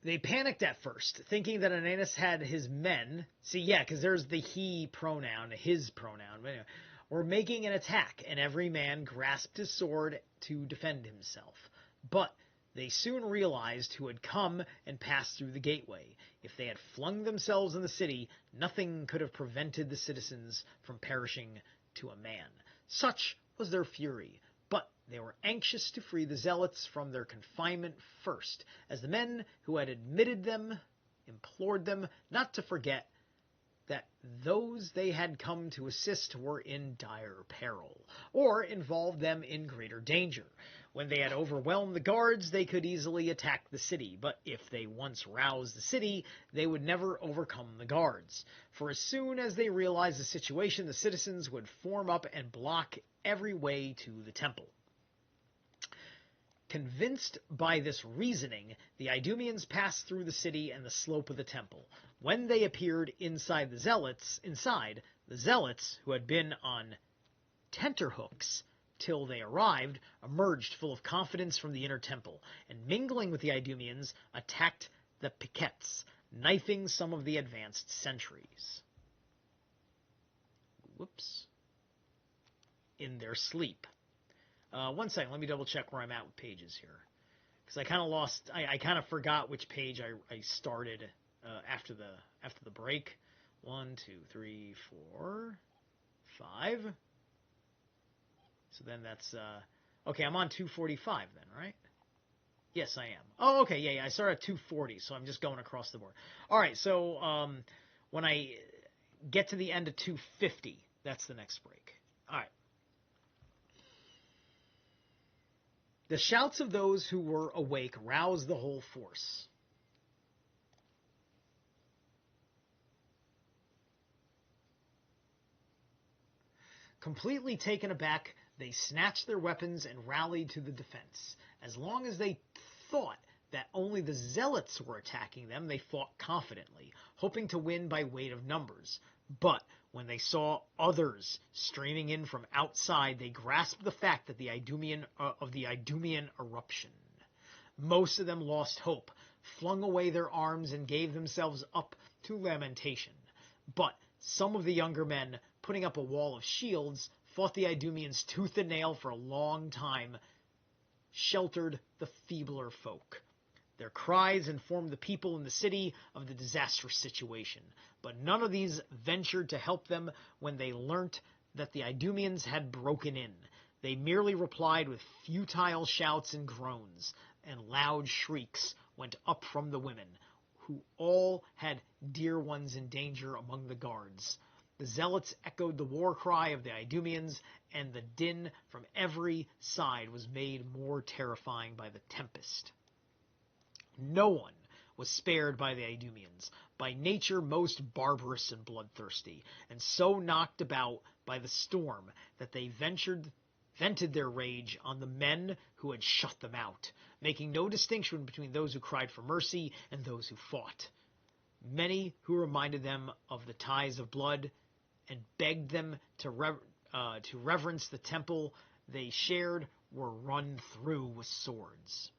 they panicked at first, thinking that Ananus had his men. See, yeah, because there's the he pronoun, his pronoun. But anyway, were making an attack, and every man grasped his sword to defend himself. But they soon realized who had come and passed through the gateway. If they had flung themselves in the city, nothing could have prevented the citizens from perishing to a man. Such was their fury. But they were anxious to free the zealots from their confinement first, as the men who had admitted them implored them not to forget that those they had come to assist were in dire peril, or involved them in greater danger. When they had overwhelmed the guards, they could easily attack the city, but if they once roused the city, they would never overcome the guards. For as soon as they realized the situation, the citizens would form up and block every way to the temple. Convinced by this reasoning, the Idumeans passed through the city and the slope of the temple. When they appeared inside, the zealots, who had been on tenterhooks till they arrived, emerged full of confidence from the inner temple, and mingling with the Idumeans, attacked the piquets, knifing some of the advanced sentries. Whoops. In their sleep. One second, let me double check where I'm at with pages here. Because I kind of lost, I kind of forgot which page I started after the break. 1, 2, 3, 4, 5. So then that's, okay, I'm on 245 then, right? Yes, I am. Oh, okay, yeah, I started at 240, so I'm just going across the board. All right, so when I get to the end of 250, that's the next break. All right. The shouts of those who were awake roused the whole force. Completely taken aback, they snatched their weapons and rallied to the defense. As long as they thought that only the zealots were attacking them, they fought confidently, hoping to win by weight of numbers. But when they saw others streaming in from outside, they grasped the fact that the Idumean eruption. Most of them lost hope, flung away their arms, and gave themselves up to lamentation. But some of the younger men, putting up a wall of shields, fought the Idumeans tooth and nail for a long time, sheltered the feebler folk. Their cries informed the people in the city of the disastrous situation, but none of these ventured to help them when they learnt that the Idumeans had broken in. They merely replied with futile shouts and groans, and loud shrieks went up from the women, who all had dear ones in danger among the guards. The zealots echoed the war cry of the Idumeans, and the din from every side was made more terrifying by the tempest. No one was spared by the Idumeans, by nature most barbarous and bloodthirsty, and so knocked about by the storm that they vented their rage on the men who had shut them out, making no distinction between those who cried for mercy and those who fought. Many who reminded them of the ties of blood and begged them to reverence the temple they shared were run through with swords.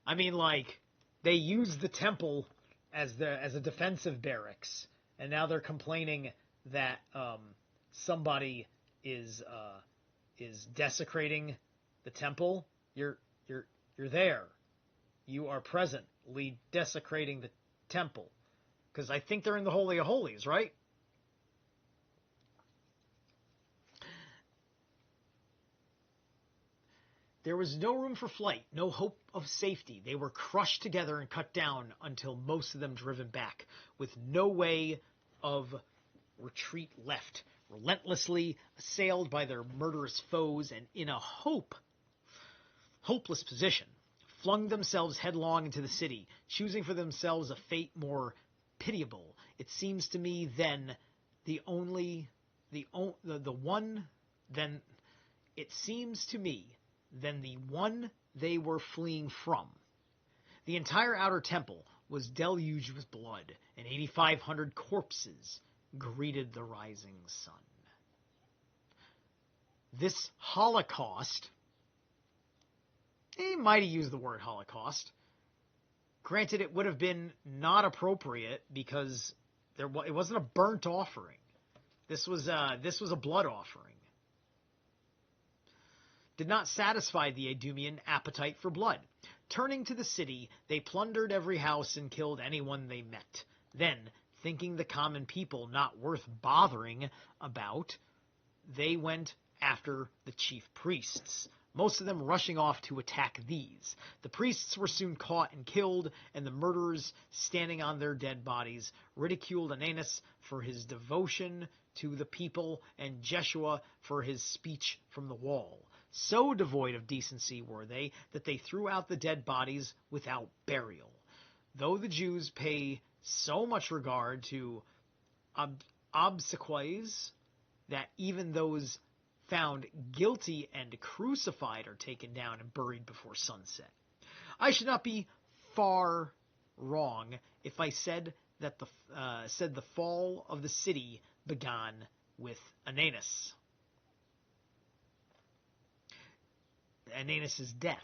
I mean, like, they used the temple as a defensive barracks, and now they're complaining that somebody is desecrating the temple, you're there. You are presently desecrating the temple. Because I think they're in the Holy of Holies, right? There was no room for flight, no hope of safety. They were crushed together and cut down until most of them driven back, with no way of retreat left, relentlessly assailed by their murderous foes, and in a hopeless position, flung themselves headlong into the city, choosing for themselves a fate more pitiable. It seems to me then the one they were fleeing from. The entire outer temple was deluged with blood, and 8,500 corpses greeted the rising sun. This Holocaust, he might have used the word Holocaust. Granted, it would have been not appropriate because it wasn't a burnt offering. This was a blood offering. Did not satisfy the Idumean appetite for blood. Turning to the city, they plundered every house and killed anyone they met. Then, thinking the common people not worth bothering about, they went after the chief priests, most of them rushing off to attack these. The priests were soon caught and killed, and the murderers, standing on their dead bodies, ridiculed Ananus for his devotion to the people and Jeshua for his speech from the wall. So devoid of decency were they that they threw out the dead bodies without burial. Though the Jews pay so much regard to obsequies that even those found guilty and crucified are taken down and buried before sunset. I should not be far wrong if I said that the fall of the city began with Ananus. Ananus' death,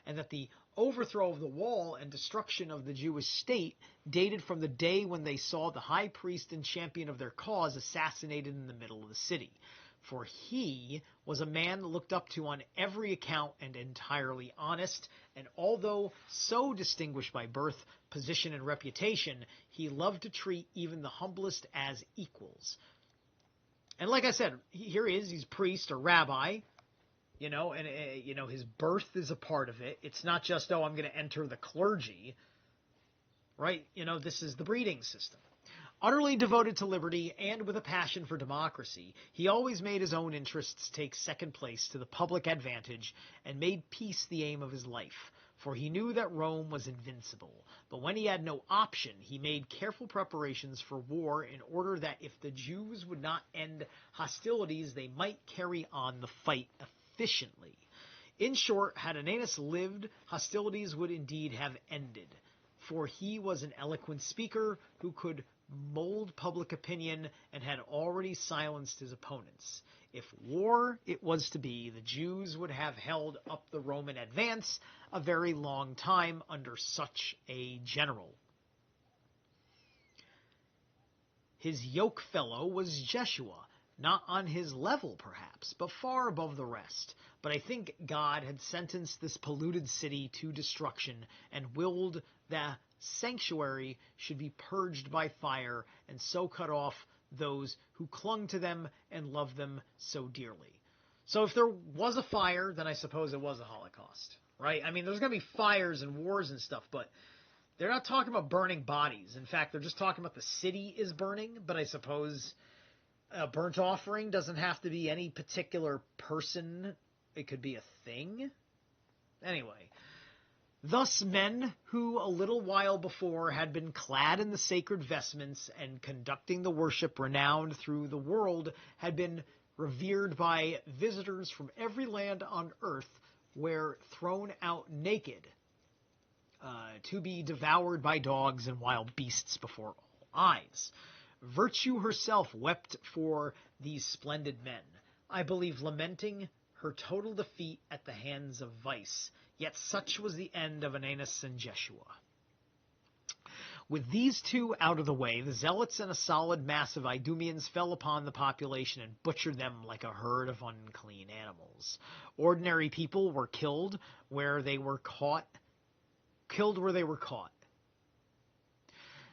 and that the overthrow of the wall and destruction of the Jewish state dated from the day when they saw the high priest and champion of their cause assassinated in the middle of the city. For he was a man looked up to on every account and entirely honest, and although so distinguished by birth, position, and reputation, he loved to treat even the humblest as equals. And like I said, here he is, he's priest or rabbi, and his birth is a part of it. It's not just, I'm going to enter the clergy, right? This is the breeding system. Utterly devoted to liberty and with a passion for democracy, he always made his own interests take second place to the public advantage and made peace the aim of his life, for he knew that Rome was invincible. But when he had no option, he made careful preparations for war in order that if the Jews would not end hostilities, they might carry on the fight efficiently. In short, had Ananus lived, hostilities would indeed have ended, for he was an eloquent speaker who could mold public opinion and had already silenced his opponents. If war it was to be, the Jews would have held up the Roman advance a very long time under such a general. His yoke fellow was Jeshua, not on his level perhaps, but far above the rest. But I think God had sentenced this polluted city to destruction and willed the sanctuary should be purged by fire, and so cut off those who clung to them and loved them so dearly. So if there was a fire, then I suppose it was a Holocaust, right? I mean, there's going to be fires and wars and stuff, but they're not talking about burning bodies. In fact, they're just talking about the city is burning, but I suppose a burnt offering doesn't have to be any particular person. It could be a thing. Anyway, thus men who a little while before had been clad in the sacred vestments and conducting the worship renowned through the world had been revered by visitors from every land on earth, were thrown out naked to be devoured by dogs and wild beasts before all eyes. Virtue herself wept for these splendid men, I believe lamenting her total defeat at the hands of vice. Yet such was the end of Ananus and Jeshua. With these two out of the way, the Zealots and a solid mass of Idumeans fell upon the population and butchered them like a herd of unclean animals. Ordinary people were killed where they were caught.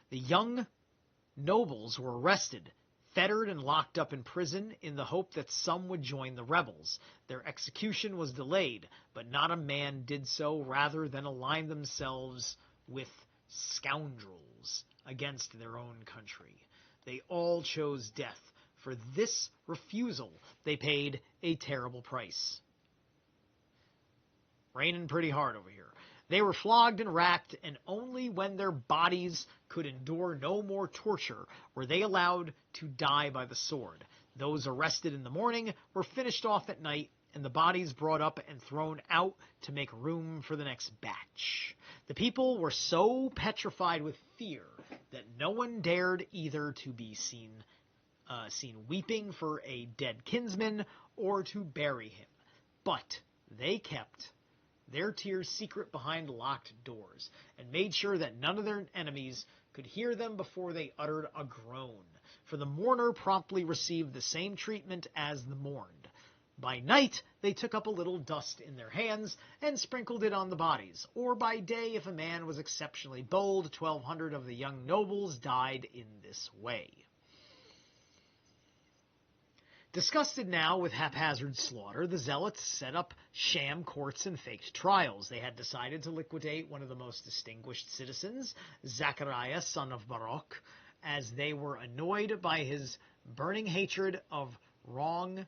The young nobles were arrested, fettered, and locked up in prison in the hope that some would join the rebels. Their execution was delayed, but not a man did so rather than align themselves with scoundrels against their own country. They all chose death. For this refusal, they paid a terrible price. Raining pretty hard over here. They were flogged and racked, and only when their bodies could endure no more torture were they allowed to die by the sword. Those arrested in the morning were finished off at night, and the bodies brought up and thrown out to make room for the next batch. The people were so petrified with fear that no one dared either to be seen weeping for a dead kinsman or to bury him. But they kept their tears secret behind locked doors, and made sure that none of their enemies could hear them before they uttered a groan. For the mourner promptly received the same treatment as the mourned. By night, they took up a little dust in their hands and sprinkled it on the bodies, or by day, if a man was exceptionally bold, 1,200 of the young nobles died in this way. Disgusted now with haphazard slaughter, the Zealots set up sham courts and faked trials. They had decided to liquidate one of the most distinguished citizens, Zechariah, son of Baruch, as they were annoyed by his burning hatred of wrong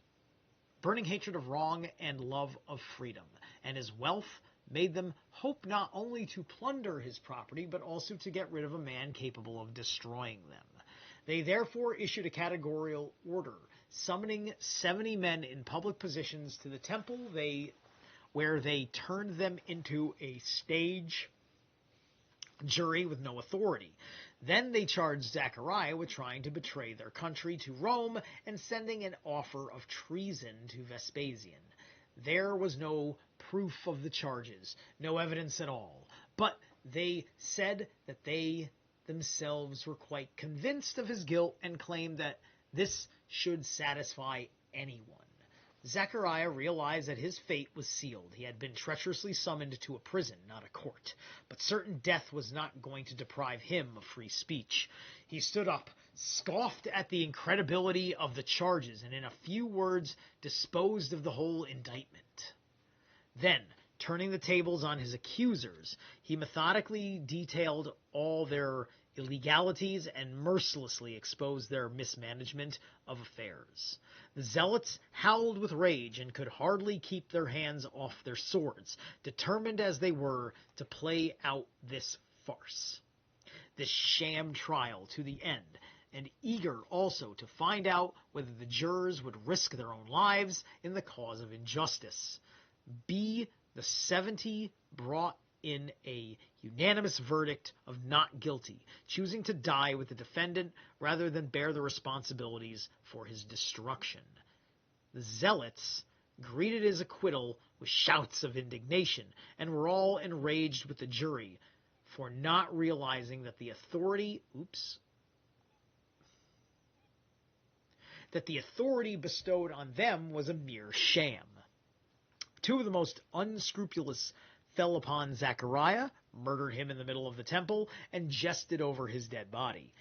and love of freedom, and his wealth made them hope not only to plunder his property, but also to get rid of a man capable of destroying them. They therefore issued a categorical order, summoning 70 men in public positions to the temple, where they turned them into a stage jury with no authority. Then they charged Zechariah with trying to betray their country to Rome and sending an offer of treason to Vespasian. There was no proof of the charges, no evidence at all, but they said that they themselves were quite convinced of his guilt and claimed that this should satisfy anyone. Zechariah realized that his fate was sealed. He had been treacherously summoned to a prison, not a court. But certain death was not going to deprive him of free speech. He stood up, scoffed at the incredibility of the charges, and in a few words disposed of the whole indictment. Then, turning the tables on his accusers, he methodically detailed all their illegalities and mercilessly exposed their mismanagement of affairs. The Zealots howled with rage and could hardly keep their hands off their swords, determined as they were to play out this farce, this sham trial to the end, and eager also to find out whether the jurors would risk their own lives in the cause of injustice. The 70 brought in a unanimous verdict of not guilty, choosing to die with the defendant rather than bear the responsibilities for his destruction. The Zealots greeted his acquittal with shouts of indignation and were all enraged with the jury for not realizing that the authority bestowed on them was a mere sham. Two of the most unscrupulous fell upon Zechariah, murdered him in the middle of the temple, and jested over his dead body.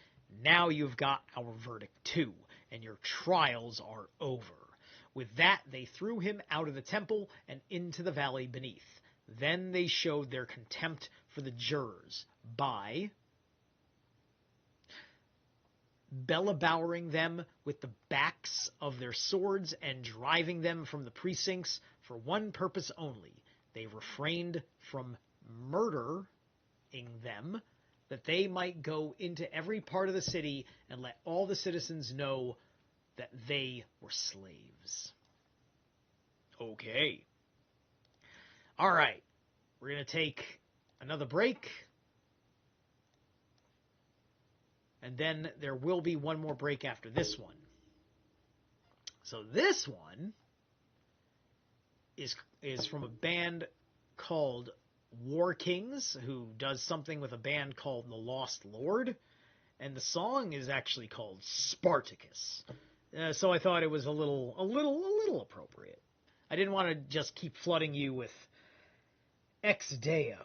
Now you've got our verdict too, and your trials are over. With that, they threw him out of the temple and into the valley beneath. Then they showed their contempt for the jurors by bellabowering them with the backs of their swords and driving them from the precincts for one purpose only. They refrained from murdering them, that they might go into every part of the city and let all the citizens know that they were slaves. Okay. All right. We're going to take another break. And then there will be one more break after this one. So this one is from a band called War Kings, who does something with a band called The Lost Lord, and the song is actually called Spartacus. So I thought it was a little appropriate. I didn't want to just keep flooding you with Ex Deo.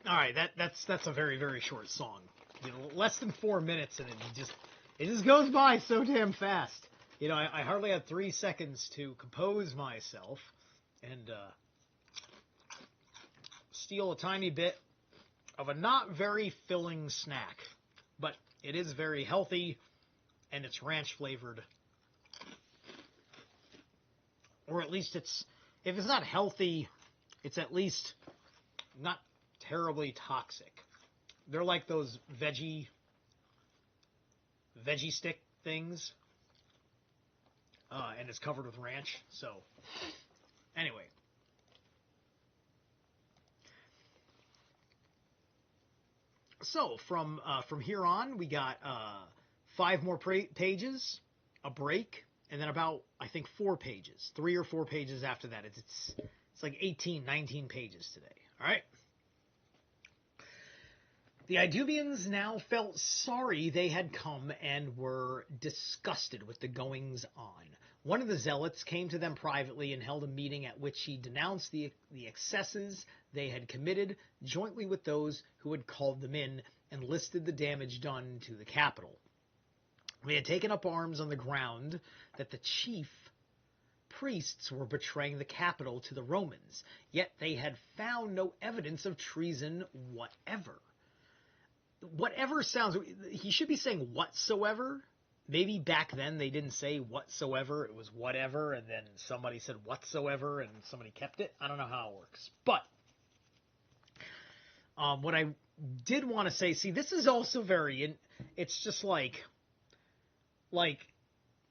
All right, that's a very very short song. Less than 4 minutes, and it just goes by so damn fast. I hardly had 3 seconds to compose myself and steal a tiny bit of a not very filling snack, but it is very healthy and it's ranch flavored, or at least if it's not healthy, it's at least not terribly toxic. They're like those veggie stick things, and it's covered with ranch. So, anyway, so from here on, we got 5 more pages, a break, and then about I think 4 pages, 3 or 4 pages after that. It's like 18, 19 pages today. All right. The Idumeans now felt sorry they had come and were disgusted with the goings-on. One of the zealots came to them privately and held a meeting at which he denounced the excesses they had committed jointly with those who had called them in, and listed the damage done to the capital. They had taken up arms on the ground that the chief priests were betraying the capital to the Romans, yet they had found no evidence of treason whatever. Whatever sounds... He should be saying whatsoever. Maybe back then they didn't say whatsoever. It was whatever, and then somebody said whatsoever, and somebody kept it. I don't know how it works. But what I did want to say... See, this is also very... It's just like...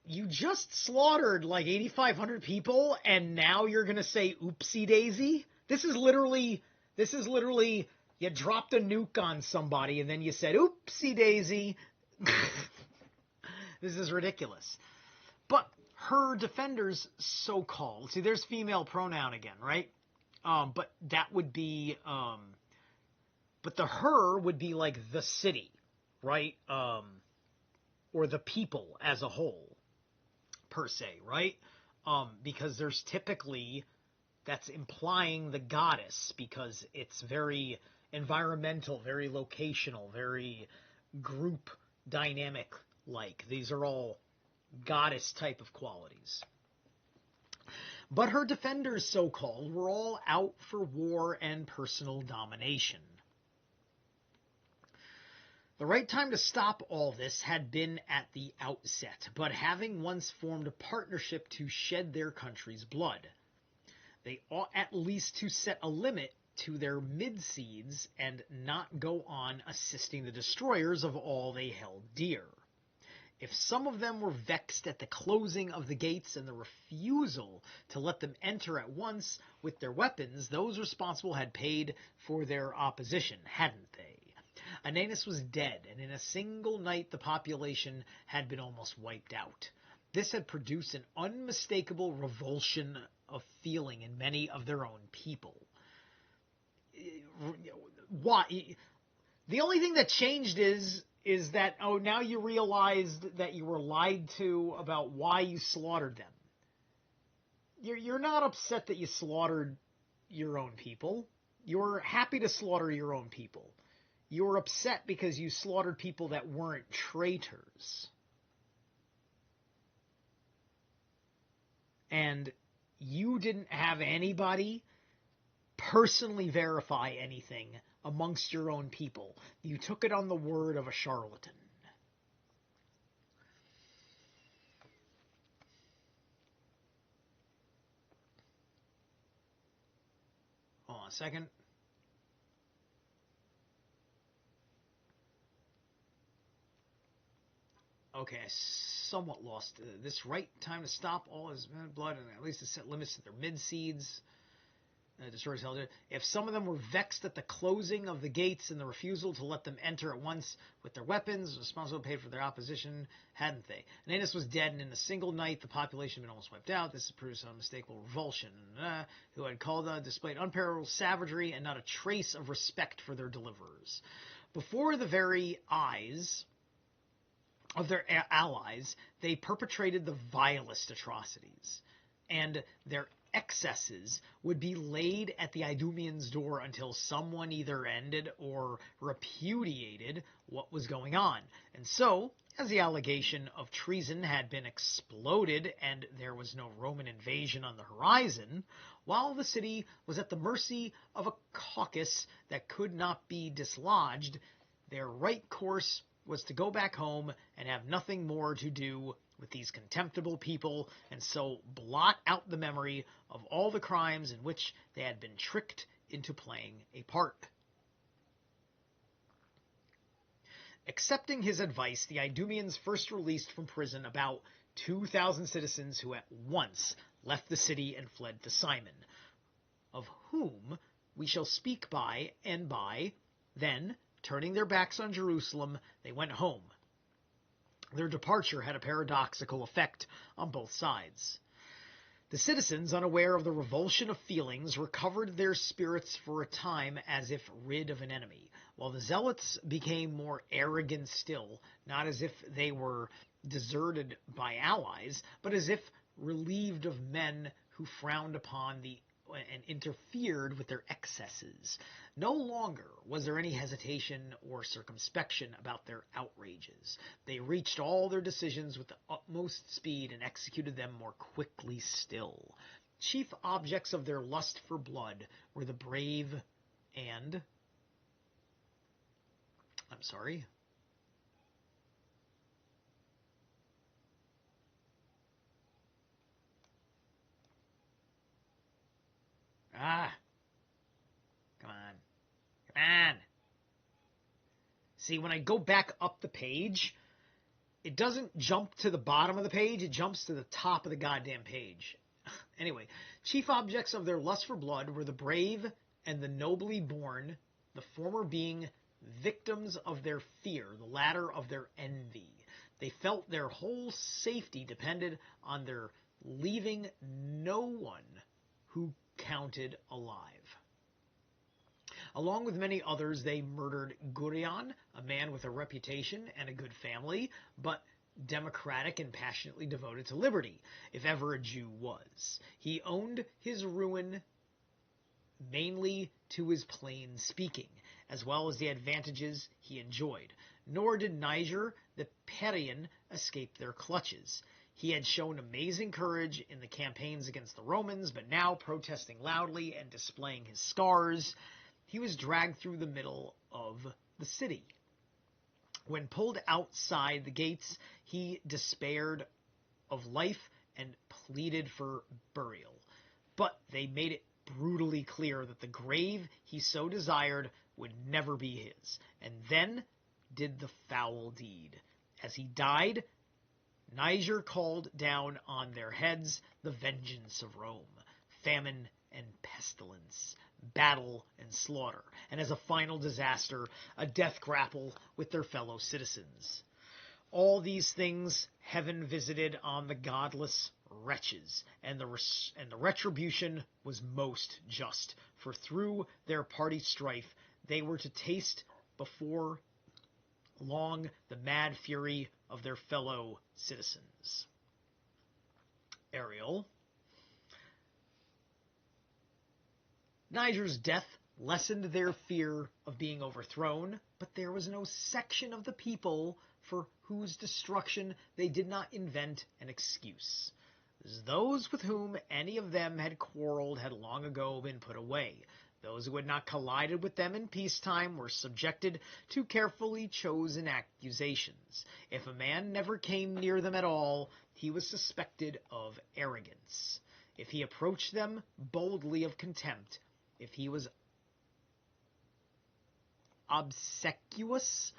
You just slaughtered like 8,500 people, and now you're going to say oopsie daisy? This is literally, you dropped a nuke on somebody, and then you said oopsie daisy. This is ridiculous. But her defenders, so-called, see, there's female pronoun again, right? But that would be, but the her would be like the city, right? Or the people as a whole. Per se, right? Because there's typically, that's implying the goddess, because it's very environmental, very locational, very group dynamic like. These are all goddess type of qualities. But her defenders, so-called, were all out for war and personal domination. The right time to stop all this had been at the outset, but having once formed a partnership to shed their country's blood, they ought at least to set a limit to their midseeds and not go on assisting the destroyers of all they held dear. If some of them were vexed at the closing of the gates and the refusal to let them enter at once with their weapons, those responsible had paid for their opposition, hadn't they? Ananus was dead, and in a single night the population had been almost wiped out. This had produced an unmistakable revulsion of feeling in many of their own people. Why? The only thing that changed is that, oh, now you realized that you were lied to about why you slaughtered them. You're not upset that you slaughtered your own people. You're happy to slaughter your own people. You're upset because you slaughtered people that weren't traitors. And you didn't have anybody personally verify anything amongst your own people. You took it on the word of a charlatan. Hold on a second. Okay, I somewhat lost this right time to stop all his blood, and at least to set limits to their mid-seeds. Destroyers held it. If some of them were vexed at the closing of the gates and the refusal to let them enter at once with their weapons, responsible paid for their opposition, hadn't they? Ananus was dead, and in a single night the population had been almost wiped out. This proves unmistakable revulsion. Who had displayed unparalleled savagery and not a trace of respect for their deliverers. Before the very eyes of their allies, they perpetrated the vilest atrocities, and their excesses would be laid at the Idumeans' door until someone either ended or repudiated what was going on. And so, as the allegation of treason had been exploded and there was no Roman invasion on the horizon, while the city was at the mercy of a caucus that could not be dislodged, their right course was to go back home and have nothing more to do with these contemptible people, and so blot out the memory of all the crimes in which they had been tricked into playing a part. Accepting his advice, the Idumeans first released from prison about 2,000 citizens who at once left the city and fled to Simon, of whom we shall speak by and by. Then, turning their backs on Jerusalem, they went home. Their departure had a paradoxical effect on both sides. The citizens, unaware of the revulsion of feelings, recovered their spirits for a time as if rid of an enemy, while the Zealots became more arrogant still, not as if they were deserted by allies, but as if relieved of men who frowned upon and interfered with their excesses. No longer was there any hesitation or circumspection about their outrages. They reached all their decisions with the utmost speed and executed them more quickly still. Chief objects of their lust for blood were the brave and... I'm sorry. Come on. Come on. See, when I go back up the page, it doesn't jump to the bottom of the page, it jumps to the top of the goddamn page. Anyway, chief objects of their lust for blood were the brave and the nobly born, the former being victims of their fear, the latter of their envy. They felt their whole safety depended on their leaving no one who counted alive. Along with many others, they murdered Gurion, a man with a reputation and a good family, but democratic and passionately devoted to liberty, if ever a Jew was. He owned his ruin mainly to his plain speaking, as well as the advantages he enjoyed. Nor did Niger the Parian escape their clutches. He had shown amazing courage in the campaigns against the Romans, but now, protesting loudly and displaying his scars, he was dragged through the middle of the city. When pulled outside the gates, he despaired of life and pleaded for burial. But they made it brutally clear that the grave he so desired would never be his, and then did the foul deed. As he died, Niger called down on their heads the vengeance of Rome, famine and pestilence, battle and slaughter, and as a final disaster, a death grapple with their fellow citizens. All these things heaven visited on the godless wretches, and the retribution was most just, for through their party strife they were to taste before long the mad fury of their fellow citizens. Ariel. Niger's death lessened their fear of being overthrown, but there was no section of the people for whose destruction they did not invent an excuse. Those with whom any of them had quarreled had long ago been put away. Those who had not collided with them in peacetime were subjected to carefully chosen accusations. If a man never came near them at all, he was suspected of arrogance. If he approached them boldly, of contempt. If he was obsequious,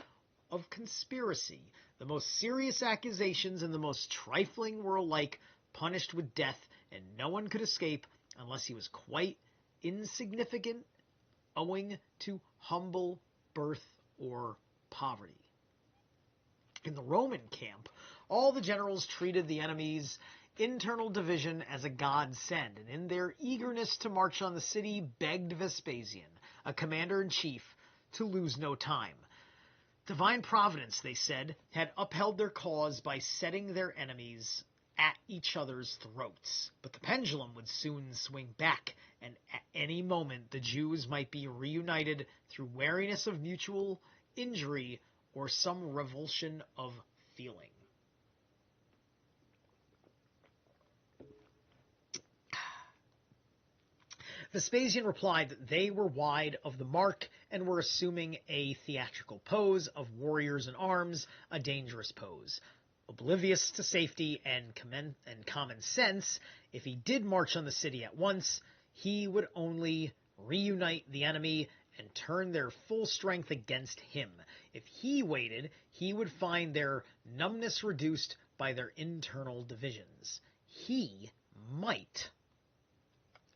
of conspiracy. The most serious accusations and the most trifling were alike punished with death, and no one could escape unless he was quite insignificant, owing to humble birth or poverty. In the Roman camp, all the generals treated the enemy's internal division as a godsend, and in their eagerness to march on the city, begged Vespasian, a commander-in-chief, to lose no time. Divine Providence, they said, had upheld their cause by setting their enemies at each other's throats. But the pendulum would soon swing back, and at any moment the Jews might be reunited through wariness of mutual injury or some revulsion of feeling. Vespasian replied that they were wide of the mark and were assuming a theatrical pose of warriors in arms, a dangerous pose. Oblivious to safety and common sense, if he did march on the city at once, he would only reunite the enemy and turn their full strength against him. If he waited, he would find their numbness reduced by their internal divisions. He might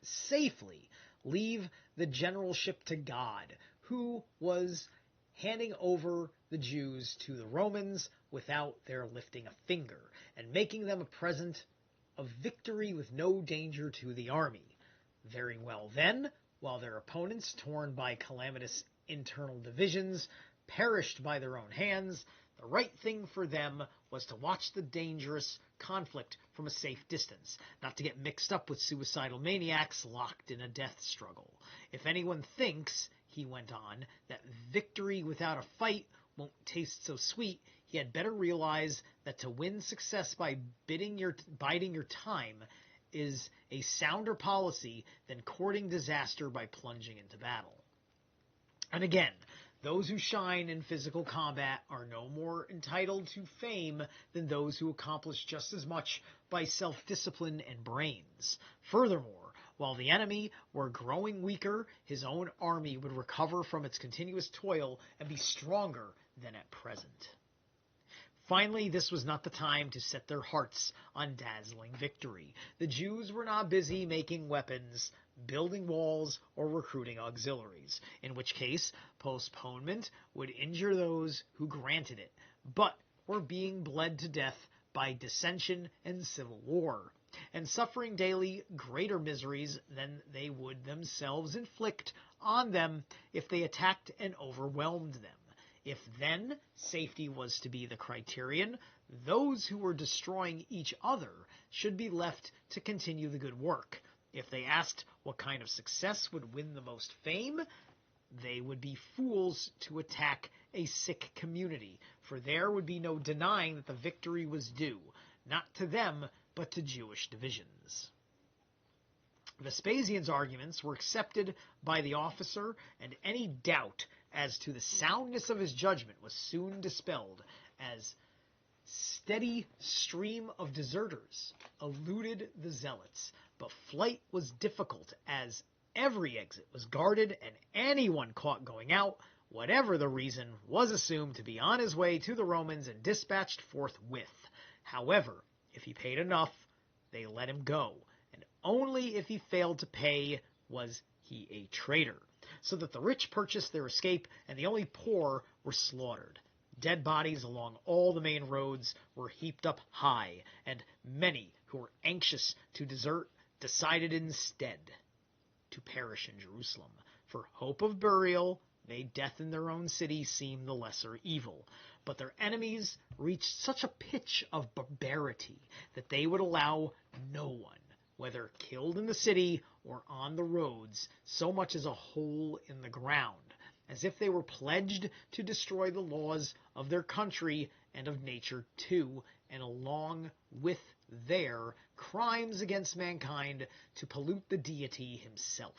safely leave the generalship to God, who was handing over the Jews to the Romans without their lifting a finger, and making them a present of victory with no danger to the army. Very well then, while their opponents, torn by calamitous internal divisions perished by their own hands, the right thing for them was to watch the dangerous conflict from a safe distance, not to get mixed up with suicidal maniacs locked in a death struggle. If anyone thinks, he went on, that victory without a fight won't taste so sweet, he had better realize that to win success by biding biding your time is a sounder policy than courting disaster by plunging into battle. And again, those who shine in physical combat are no more entitled to fame than those who accomplish just as much by self-discipline and brains. Furthermore, while the enemy were growing weaker, his own army would recover from its continuous toil and be stronger than at present. Finally, this was not the time to set their hearts on dazzling victory. The Jews were not busy making weapons, building walls, or recruiting auxiliaries, in which case postponement would injure those who granted it, but were being bled to death by dissension and civil war, and suffering daily greater miseries than they would themselves inflict on them if they attacked and overwhelmed them. If then safety was to be the criterion, those who were destroying each other should be left to continue the good work. If they asked what kind of success would win the most fame, they would be fools to attack a sick community, for there would be no denying that the victory was due, not to them, but to Jewish divisions. Vespasian's arguments were accepted by the officer, and any doubt as to the soundness of his judgment was soon dispelled, as steady stream of deserters eluded the zealots. But flight was difficult, as every exit was guarded, and anyone caught going out, whatever the reason, was assumed to be on his way to the Romans and dispatched forthwith. However, if he paid enough, they let him go, and only if he failed to pay was he a traitor, so that the rich purchased their escape, and the only poor were slaughtered. Dead bodies along all the main roads were heaped up high, and many who were anxious to desert decided instead to perish in Jerusalem. For hope of burial made death in their own city seem the lesser evil. But their enemies reached such a pitch of barbarity that they would allow no one, whether killed in the city or on the roads, so much as a hole in the ground, as if they were pledged to destroy the laws of their country and of nature too, and along with their crimes against mankind to pollute the deity himself.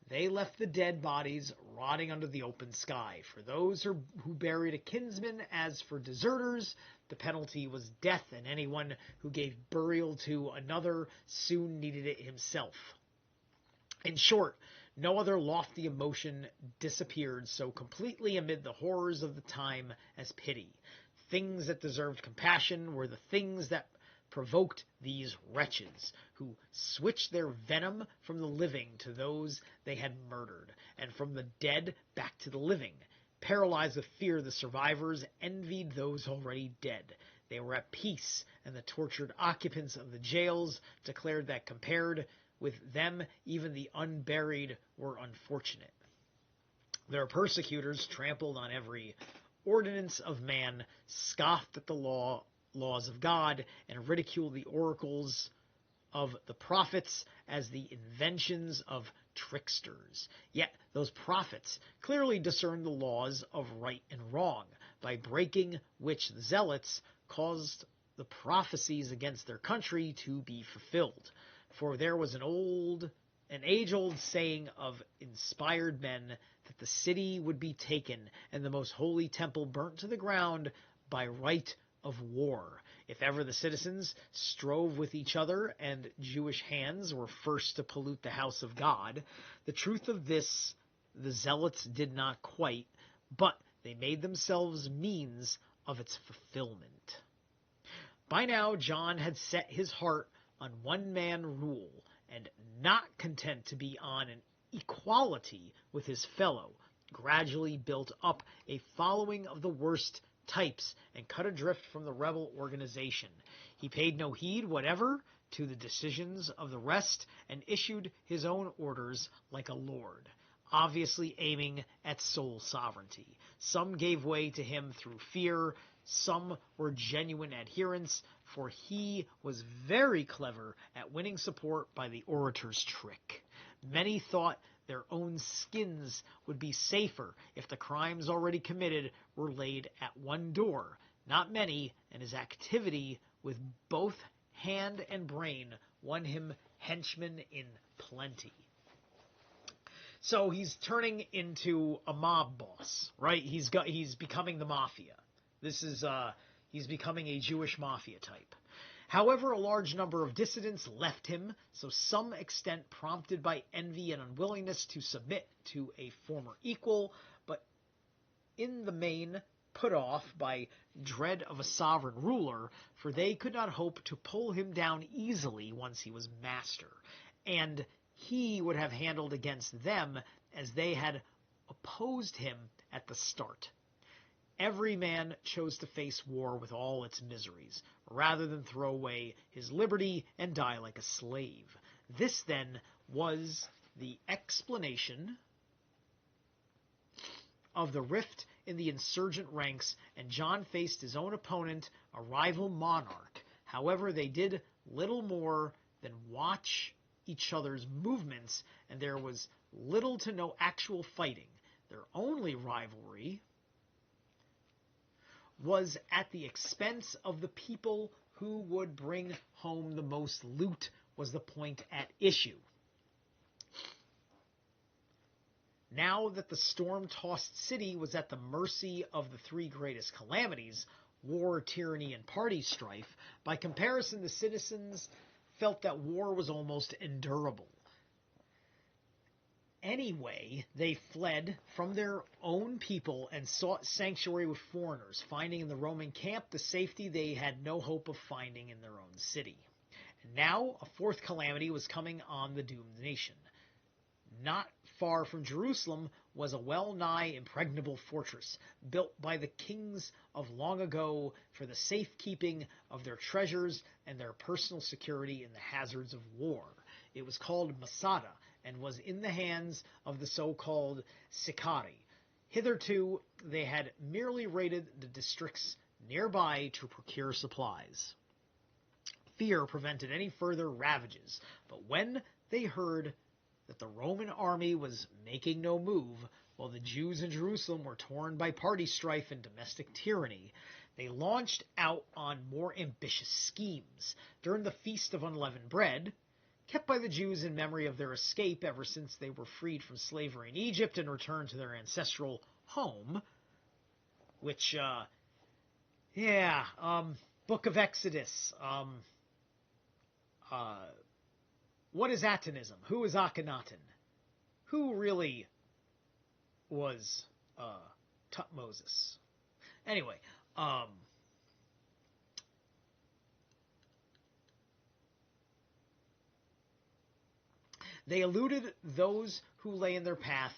They left the dead bodies rotting under the open sky. For those who buried a kinsman, as for deserters, the penalty was death, and anyone who gave burial to another soon needed it himself. In short, no other lofty emotion disappeared so completely amid the horrors of the time as pity. Things that deserved compassion were the things that provoked these wretches, who switched their venom from the living to those they had murdered, and from the dead back to the living. Paralyzed with fear, the survivors envied those already dead. They were at peace, and the tortured occupants of the jails declared that compared with them, even the unburied were unfortunate. Their persecutors trampled on every ordinance of man, scoffed at the laws of God, and ridiculed the oracles of the prophets as the inventions of tricksters. Yet those prophets clearly discerned the laws of right and wrong, by breaking which the zealots caused the prophecies against their country to be fulfilled. For there was an age-old saying of inspired men that the city would be taken and the most holy temple burnt to the ground by right of war. If ever the citizens strove with each other and Jewish hands were first to pollute the house of God, the truth of this the zealots did not quite, but they made themselves means of its fulfillment. By now John had set his heart on one-man rule, and not content to be on an equality with his fellow, gradually built up a following of the worst types and cut adrift from the rebel organization. He paid no heed whatever to the decisions of the rest and issued his own orders like a lord. obviously aiming at sole sovereignty. Some gave way to him through fear, some were genuine adherents, for he was very clever at winning support by the orator's trick. Many thought their own skins would be safer if the crimes already committed were laid at one door. Not many, and his activity with both hand and brain won him henchmen in plenty. So he's turning into a mob boss, right? He's becoming the mafia. He's becoming a Jewish mafia type. However, a large number of dissidents left him, so some extent prompted by envy and unwillingness to submit to a former equal, but in the main put off by dread of a sovereign ruler, for they could not hope to pull him down easily once he was master, and he would have handled against them as they had opposed him at the start. Every man chose to face war with all its miseries, rather than throw away his liberty and die like a slave. This, then, was the explanation of the rift in the insurgent ranks, and John faced his own opponent, a rival monarch. However, they did little more than watch each other's movements, and there was little to no actual fighting. Their only rivalry was at the expense of the people who would bring home the most loot was the point at issue. Now that the storm-tossed city was at the mercy of the three greatest calamities, war, tyranny, and party strife, by comparison the citizens felt that war was almost endurable. Anyway, they fled from their own people and sought sanctuary with foreigners, finding in the Roman camp the safety they had no hope of finding in their own city. And now a fourth calamity was coming on the doomed nation. Not far from Jerusalem was a well-nigh impregnable fortress, built by the kings of long ago for the safekeeping of their treasures and their personal security in the hazards of war. It was called Masada, and was in the hands of the so-called Sicarii. Hitherto, they had merely raided the districts nearby to procure supplies. Fear prevented any further ravages, but when they heard that the Roman army was making no move, while the Jews in Jerusalem were torn by party strife and domestic tyranny, they launched out on more ambitious schemes. During the Feast of Unleavened Bread, kept by the Jews in memory of their escape ever since they were freed from slavery in Egypt and returned to their ancestral home, which, Book of Exodus, what is Atonism? Who is Akhenaten? Who really was Tutmosis? Anyway, they eluded those who lay in their path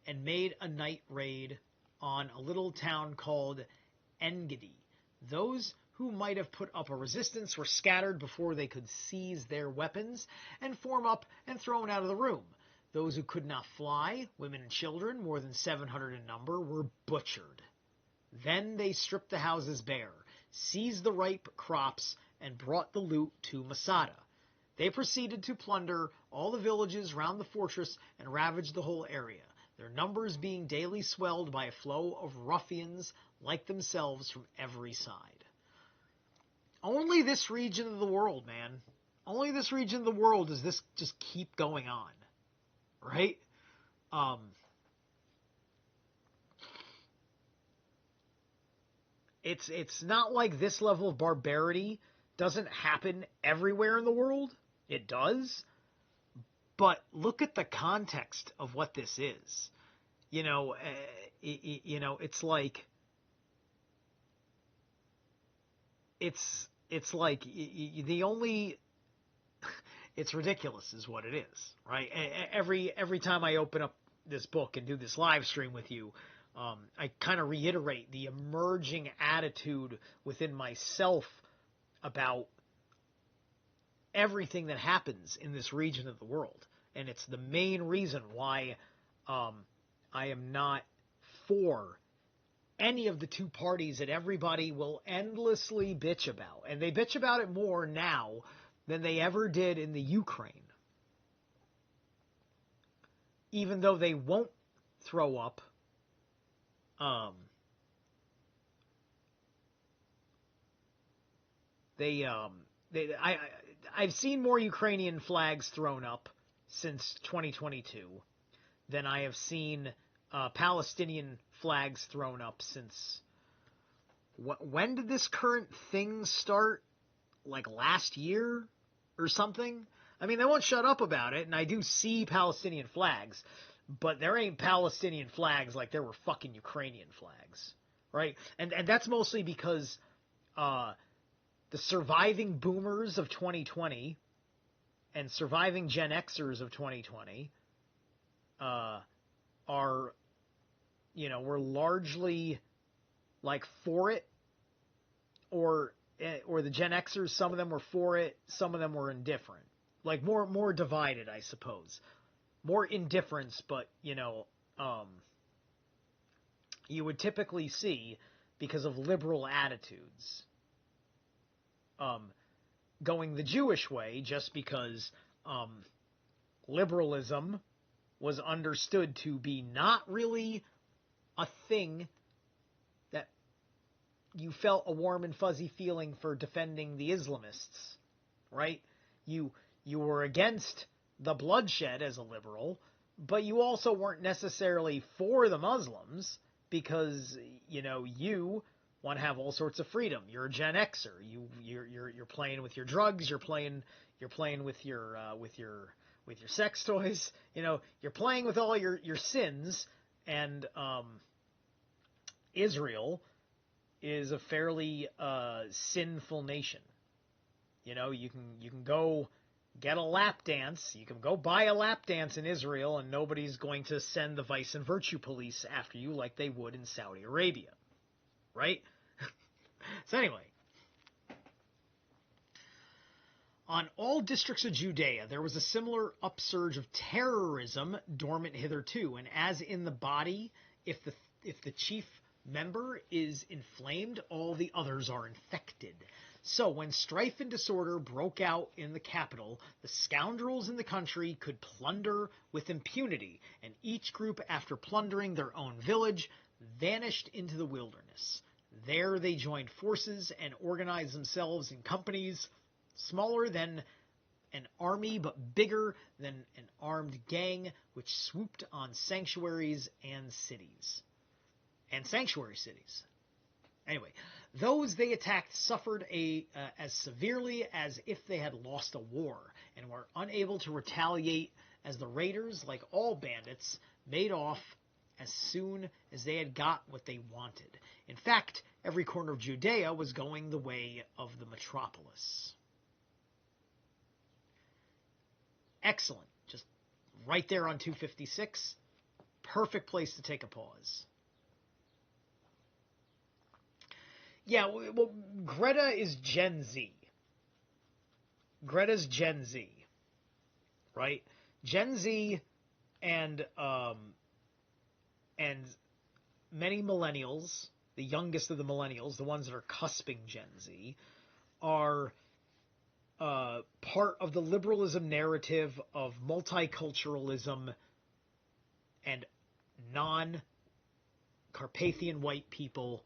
and made a night raid on a little town called Engedi. Those who might have put up a resistance were scattered before they could seize their weapons and form up and thrown out of the room. Those who could not fly, women and children, more than 700 in number, were butchered. Then they stripped the houses bare, seized the ripe crops, and brought the loot to Masada. They proceeded to plunder all the villages round the fortress and ravaged the whole area, their numbers being daily swelled by a flow of ruffians like themselves from every side. Only this region of the world, man. Only this region of the world does this just keep going on, right? It's not like this level of barbarity doesn't happen everywhere in the world. It does. But look at the context of what this is. It's like the only it's ridiculous is what it is, right? Every time I open up this book and do this live stream with you, I kind of reiterate the emerging attitude within myself about everything that happens in this region of the world. and it's the main reason why I am not for any of the two parties that everybody will endlessly bitch about. And they bitch about it more now than they ever did in the Ukraine. Even though they won't throw up I've seen more Ukrainian flags thrown up since 2022 than I have seen Palestinian flags thrown up since. When did this current thing start? Like last year or something? I mean, they won't shut up about it, and I do see Palestinian flags, but there ain't Palestinian flags like there were fucking Ukrainian flags, right? And that's mostly because the surviving boomers of 2020 and surviving Gen Xers of 2020 are, you know, were largely like for it, or the Gen Xers, some of them were for it, some of them were indifferent. Like more divided, I suppose. More indifference, but, you know, you would typically see, because of liberal attitudes, going the Jewish way, just because liberalism was understood to be not really a thing that you felt a warm and fuzzy feeling for defending the Islamists, right? You were against the bloodshed as a liberal, but you also weren't necessarily for the Muslims because, you know, you want to have all sorts of freedom. You're a Gen Xer. You're playing with your drugs. You're playing with your sex toys. You know, you're playing with all your sins. And Israel is a fairly sinful nation. You know, you can go get a lap dance. You can go buy a lap dance in Israel, and nobody's going to send the Vice and Virtue Police after you like they would in Saudi Arabia, right? So anyway, on all districts of Judea, there was a similar upsurge of terrorism dormant hitherto, and as in the body, if the chief member is inflamed, all the others are infected. So when strife and disorder broke out in the capital, the scoundrels in the country could plunder with impunity, and each group, after plundering their own village, vanished into the wilderness. There they joined forces and organized themselves in companies smaller than an army but bigger than an armed gang, which swooped on sanctuaries and cities. And sanctuary cities. Anyway, those they attacked suffered as severely as if they had lost a war, and were unable to retaliate, as the raiders, like all bandits, made off as soon as they had got what they wanted. In fact, every corner of Judea was going the way of the metropolis. Excellent. Just right there on 256. Perfect place to take a pause. Yeah, well, Greta is Gen Z. Greta's Gen Z, right? Gen Z and many millennials, the youngest of the millennials, the ones that are cusping Gen Z, are part of the liberalism narrative of multiculturalism and non-Carpathian white people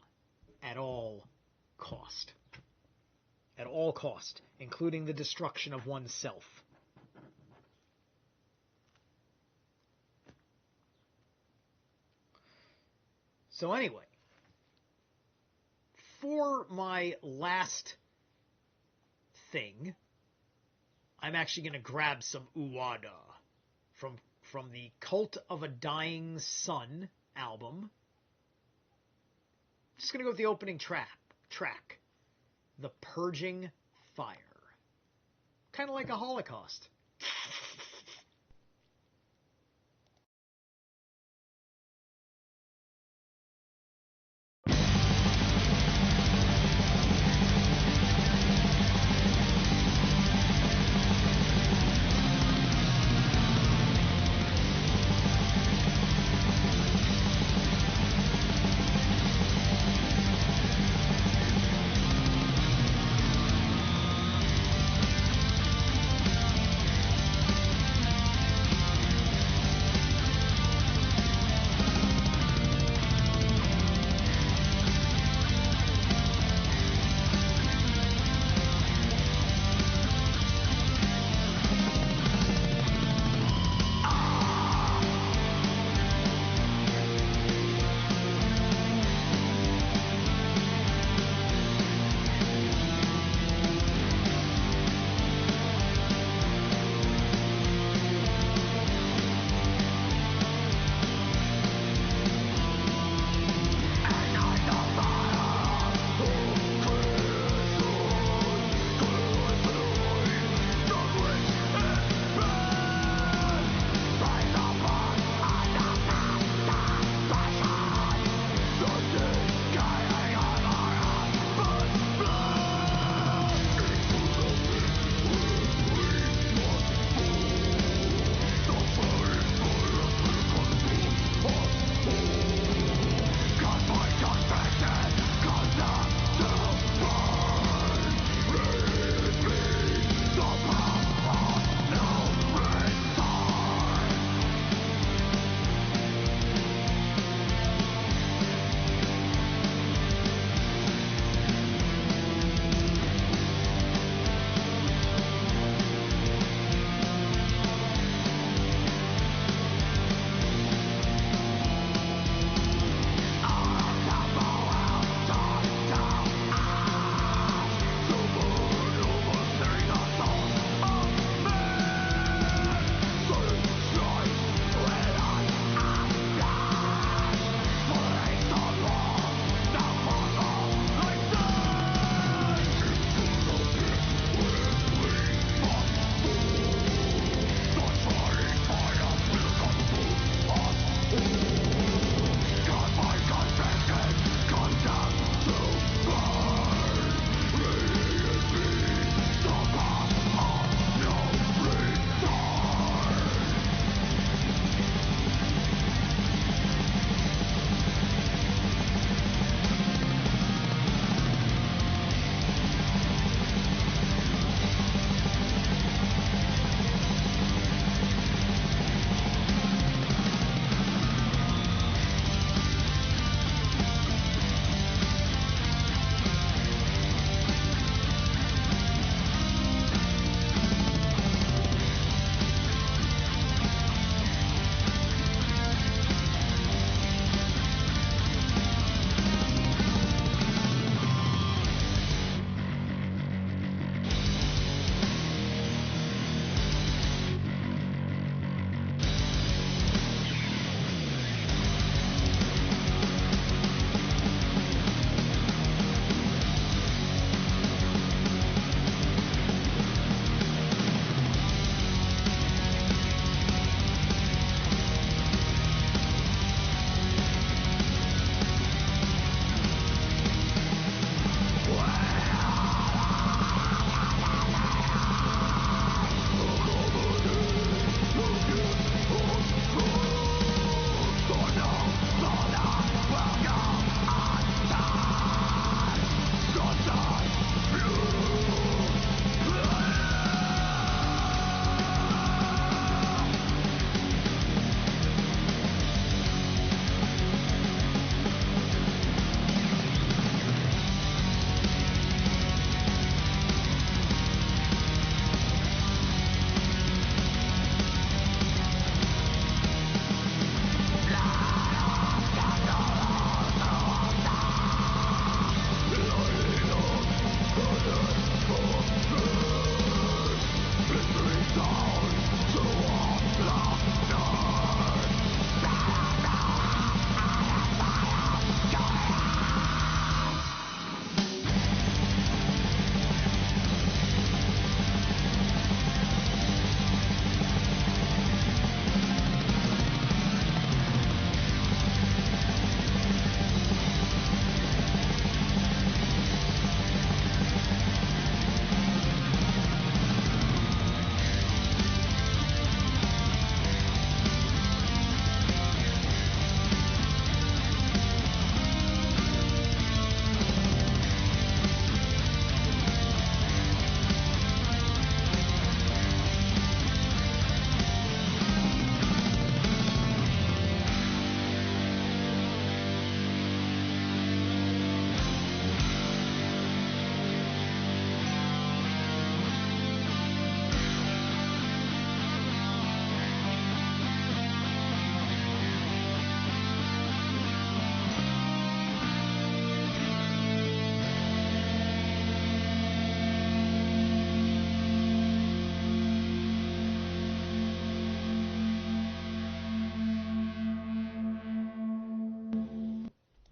at all cost. At all cost, including the destruction of oneself. So anyway, for my last thing, I'm actually going to grab some Uwada from the Cult of a Dying Sun album. Just going to go with the opening track, The Purging Fire. Kind of like a Holocaust.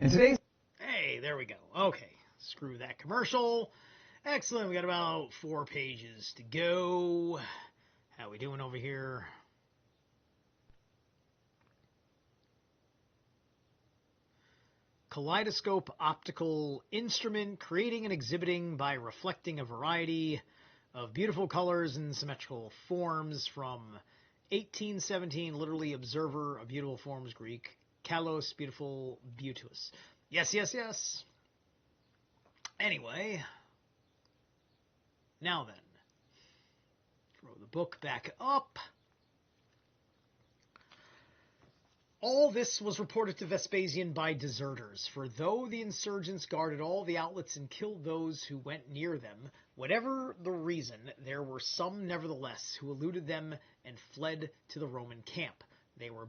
And today's... Hey, there we go. Okay, screw that commercial. Excellent, we got about 4 pages to go. How we doing over here? Kaleidoscope optical instrument, creating and exhibiting by reflecting a variety of beautiful colors and symmetrical forms, from 1817, literally observer of beautiful forms, Greek, kalos, beautiful, beautus. Yes, yes, yes. Anyway, now then, throw the book back up. All this was reported to Vespasian by deserters, for though the insurgents guarded all the outlets and killed those who went near them, whatever the reason, there were some nevertheless who eluded them and fled to the Roman camp. They were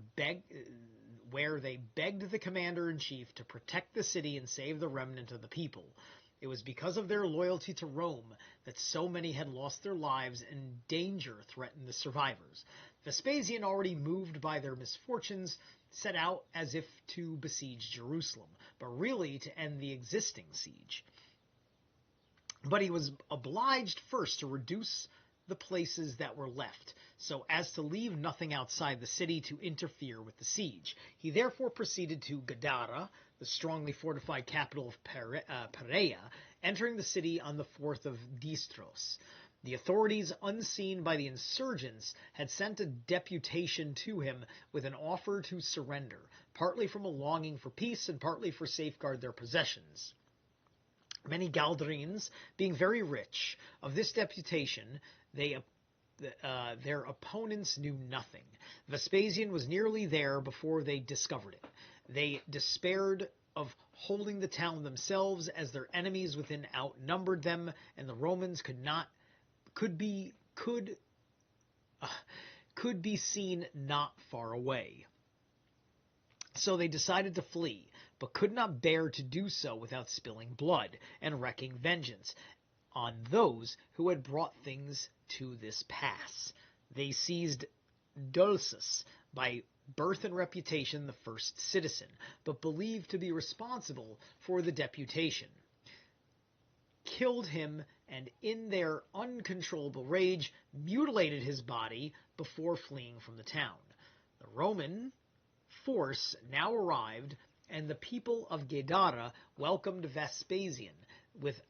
where they begged the commander-in-chief to protect the city and save the remnant of the people. It was because of their loyalty to Rome that so many had lost their lives, and danger threatened the survivors. Vespasian, already moved by their misfortunes, set out as if to besiege Jerusalem, but really to end the existing siege. But he was obliged first to reduce the places that were left, so as to leave nothing outside the city to interfere with the siege. He therefore proceeded to Gadara, the strongly fortified capital of Perea, entering the city on the 4th of Distros. The authorities, unseen by the insurgents, had sent a deputation to him with an offer to surrender, partly from a longing for peace and partly for safeguard their possessions. Many Galdarines, being very rich, of this deputation, their opponents knew nothing. Vespasian was nearly there before they discovered it. They despaired of holding the town themselves, as their enemies within outnumbered them, and the Romans could be seen not far away. So they decided to flee, but could not bear to do so without spilling blood and wreaking vengeance on those who had brought things to this pass. They seized Dulcis, by birth and reputation the first citizen, but believed to be responsible for the deputation, killed him, and in their uncontrollable rage mutilated his body before fleeing from the town. The Roman force now arrived, and the people of Gadara welcomed Vespasian with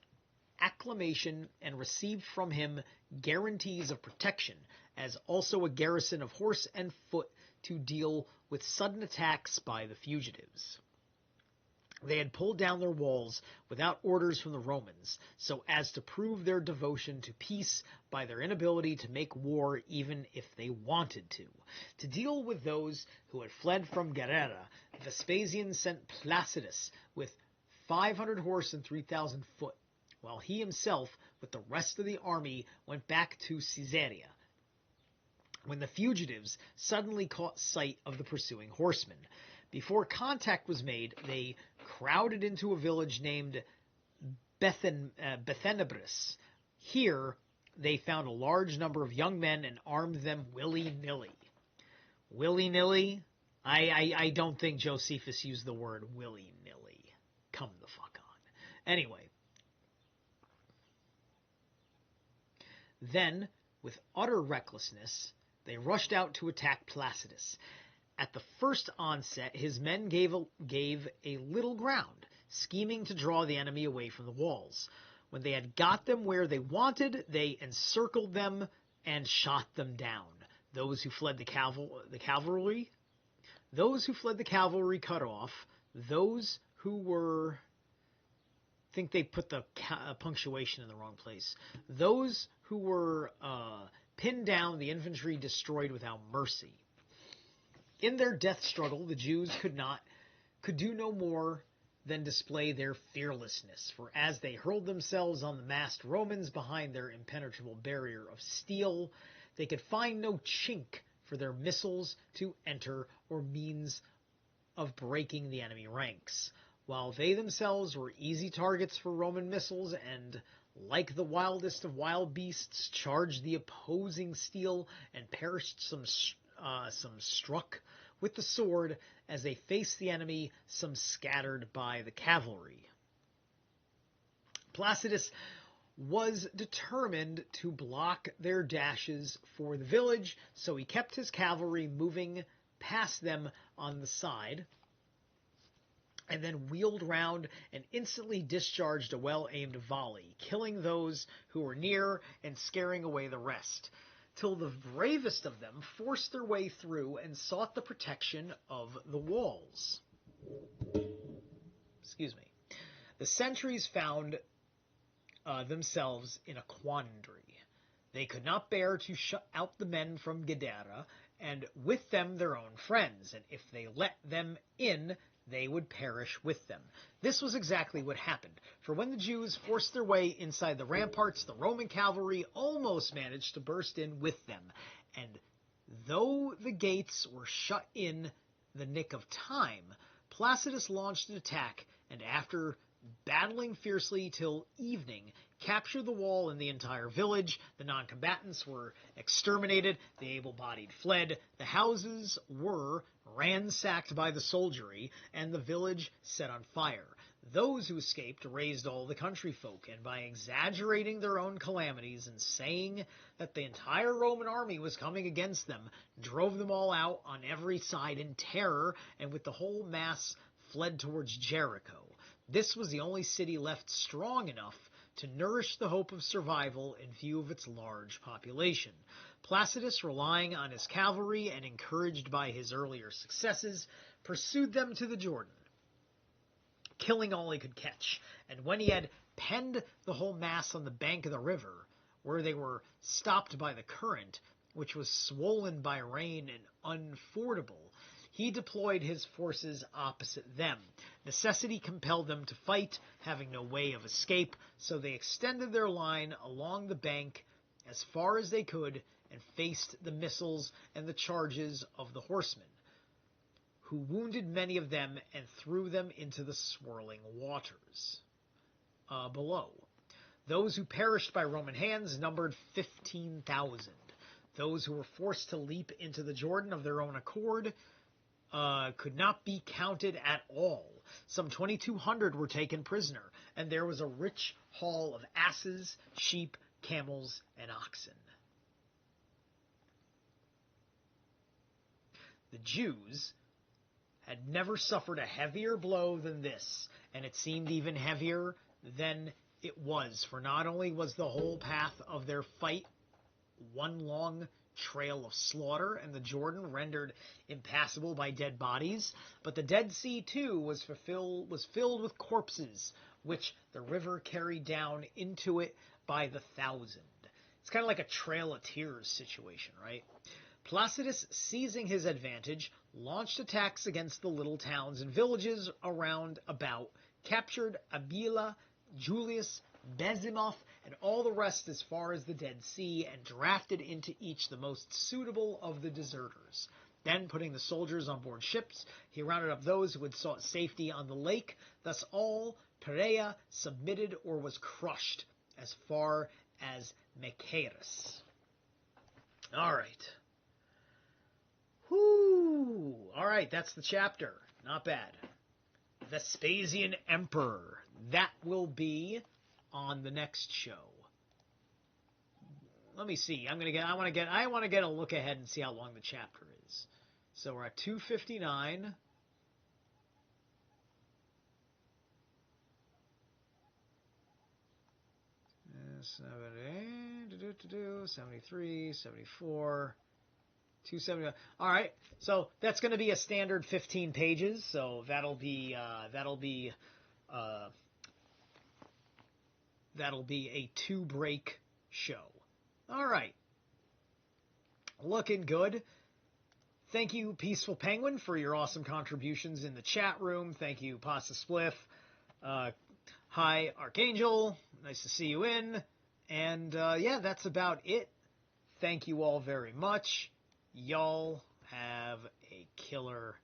acclamation and received from him guarantees of protection, as also a garrison of horse and foot to deal with sudden attacks by the fugitives. They had pulled down their walls without orders from the Romans, so as to prove their devotion to peace by their inability to make war even if they wanted to. To deal with those who had fled from Gerrera, Vespasian sent Placidus with 500 horse and 3,000 foot, while he himself, with the rest of the army, went back to Caesarea, when the fugitives suddenly caught sight of the pursuing horsemen. Before contact was made, they crowded into a village named Bethenebris. Here they found a large number of young men and armed them willy-nilly. Willy-nilly? I don't think Josephus used the word willy-nilly. Come the fuck on. Anyway. Then, with utter recklessness, they rushed out to attack Placidus. At the first onset, his men gave a little ground, scheming to draw the enemy away from the walls. When they had got them where they wanted, they encircled them and shot them down. Those who fled the cavalry cut off. Those who were... I think they put the punctuation in the wrong place. Those who were pinned down, the infantry destroyed without mercy. In their death struggle, the Jews could do no more than display their fearlessness, for as they hurled themselves on the massed Romans behind their impenetrable barrier of steel, they could find no chink for their missiles to enter or means of breaking the enemy ranks, while they themselves were easy targets for Roman missiles and, like the wildest of wild beasts, charged the opposing steel and perished some struck with the sword as they faced the enemy, some scattered by the cavalry. Placidus was determined to block their dashes for the village, so he kept his cavalry moving past them on the side, and then wheeled round and instantly discharged a well-aimed volley, killing those who were near and scaring away the rest, till the bravest of them forced their way through and sought the protection of the walls. Excuse me. The sentries found themselves in a quandary. They could not bear to shut out the men from Gadara, and with them their own friends, and if they let them in, they would perish with them. This was exactly what happened, for when the Jews forced their way inside the ramparts, the Roman cavalry almost managed to burst in with them, and though the gates were shut in the nick of time, Placidus launched an attack, and after battling fiercely till evening, captured the wall and the entire village. The non-combatants were exterminated, the able-bodied fled, the houses were ransacked by the soldiery, and the village set on fire. Those who escaped raised all the country folk, and by exaggerating their own calamities and saying that the entire Roman army was coming against them, drove them all out on every side in terror, and with the whole mass fled towards Jericho. This was the only city left strong enough to nourish the hope of survival in view of its large population. Placidus, relying on his cavalry and encouraged by his earlier successes, pursued them to the Jordan, killing all he could catch, and when he had penned the whole mass on the bank of the river, where they were stopped by the current, which was swollen by rain and unfordable, he deployed his forces opposite them. Necessity compelled them to fight, having no way of escape, so they extended their line along the bank as far as they could and faced the missiles and the charges of the horsemen, who wounded many of them and threw them into the swirling waters below. Those who perished by Roman hands numbered 15,000. Those who were forced to leap into the Jordan of their own accord could not be counted at all. Some 2,200 were taken prisoner, and there was a rich haul of asses, sheep, camels, and oxen. The Jews had never suffered a heavier blow than this, and it seemed even heavier than it was, for not only was the whole path of their fight one long trail of slaughter, and the Jordan rendered impassable by dead bodies, but the Dead Sea, too, was filled with corpses, which the river carried down into it by the thousand. It's kind of like a Trail of Tears situation, right? Placidus, seizing his advantage, launched attacks against the little towns and villages around about, captured Abila, Julius, Bezimoth, and all the rest as far as the Dead Sea, and drafted into each the most suitable of the deserters. Then, putting the soldiers on board ships, he rounded up those who had sought safety on the lake. Thus all Perea submitted or was crushed as far as Machaerus. All right. Whoo! All right, that's the chapter. Not bad. Vespasian Emperor. That will be on the next show. Let me see. I want to get a look ahead and see how long the chapter is. So we're at 259. Uh, 73, 74, 270. All right. So that's going to be a standard 15 pages. So that'll be a 2-break show. All right. Looking good. Thank you, Peaceful Penguin, for your awesome contributions in the chat room. Thank you, Pasta Spliff. Hi, Archangel. Nice to see you in. And, yeah, that's about it. Thank you all very much. Y'all have a killer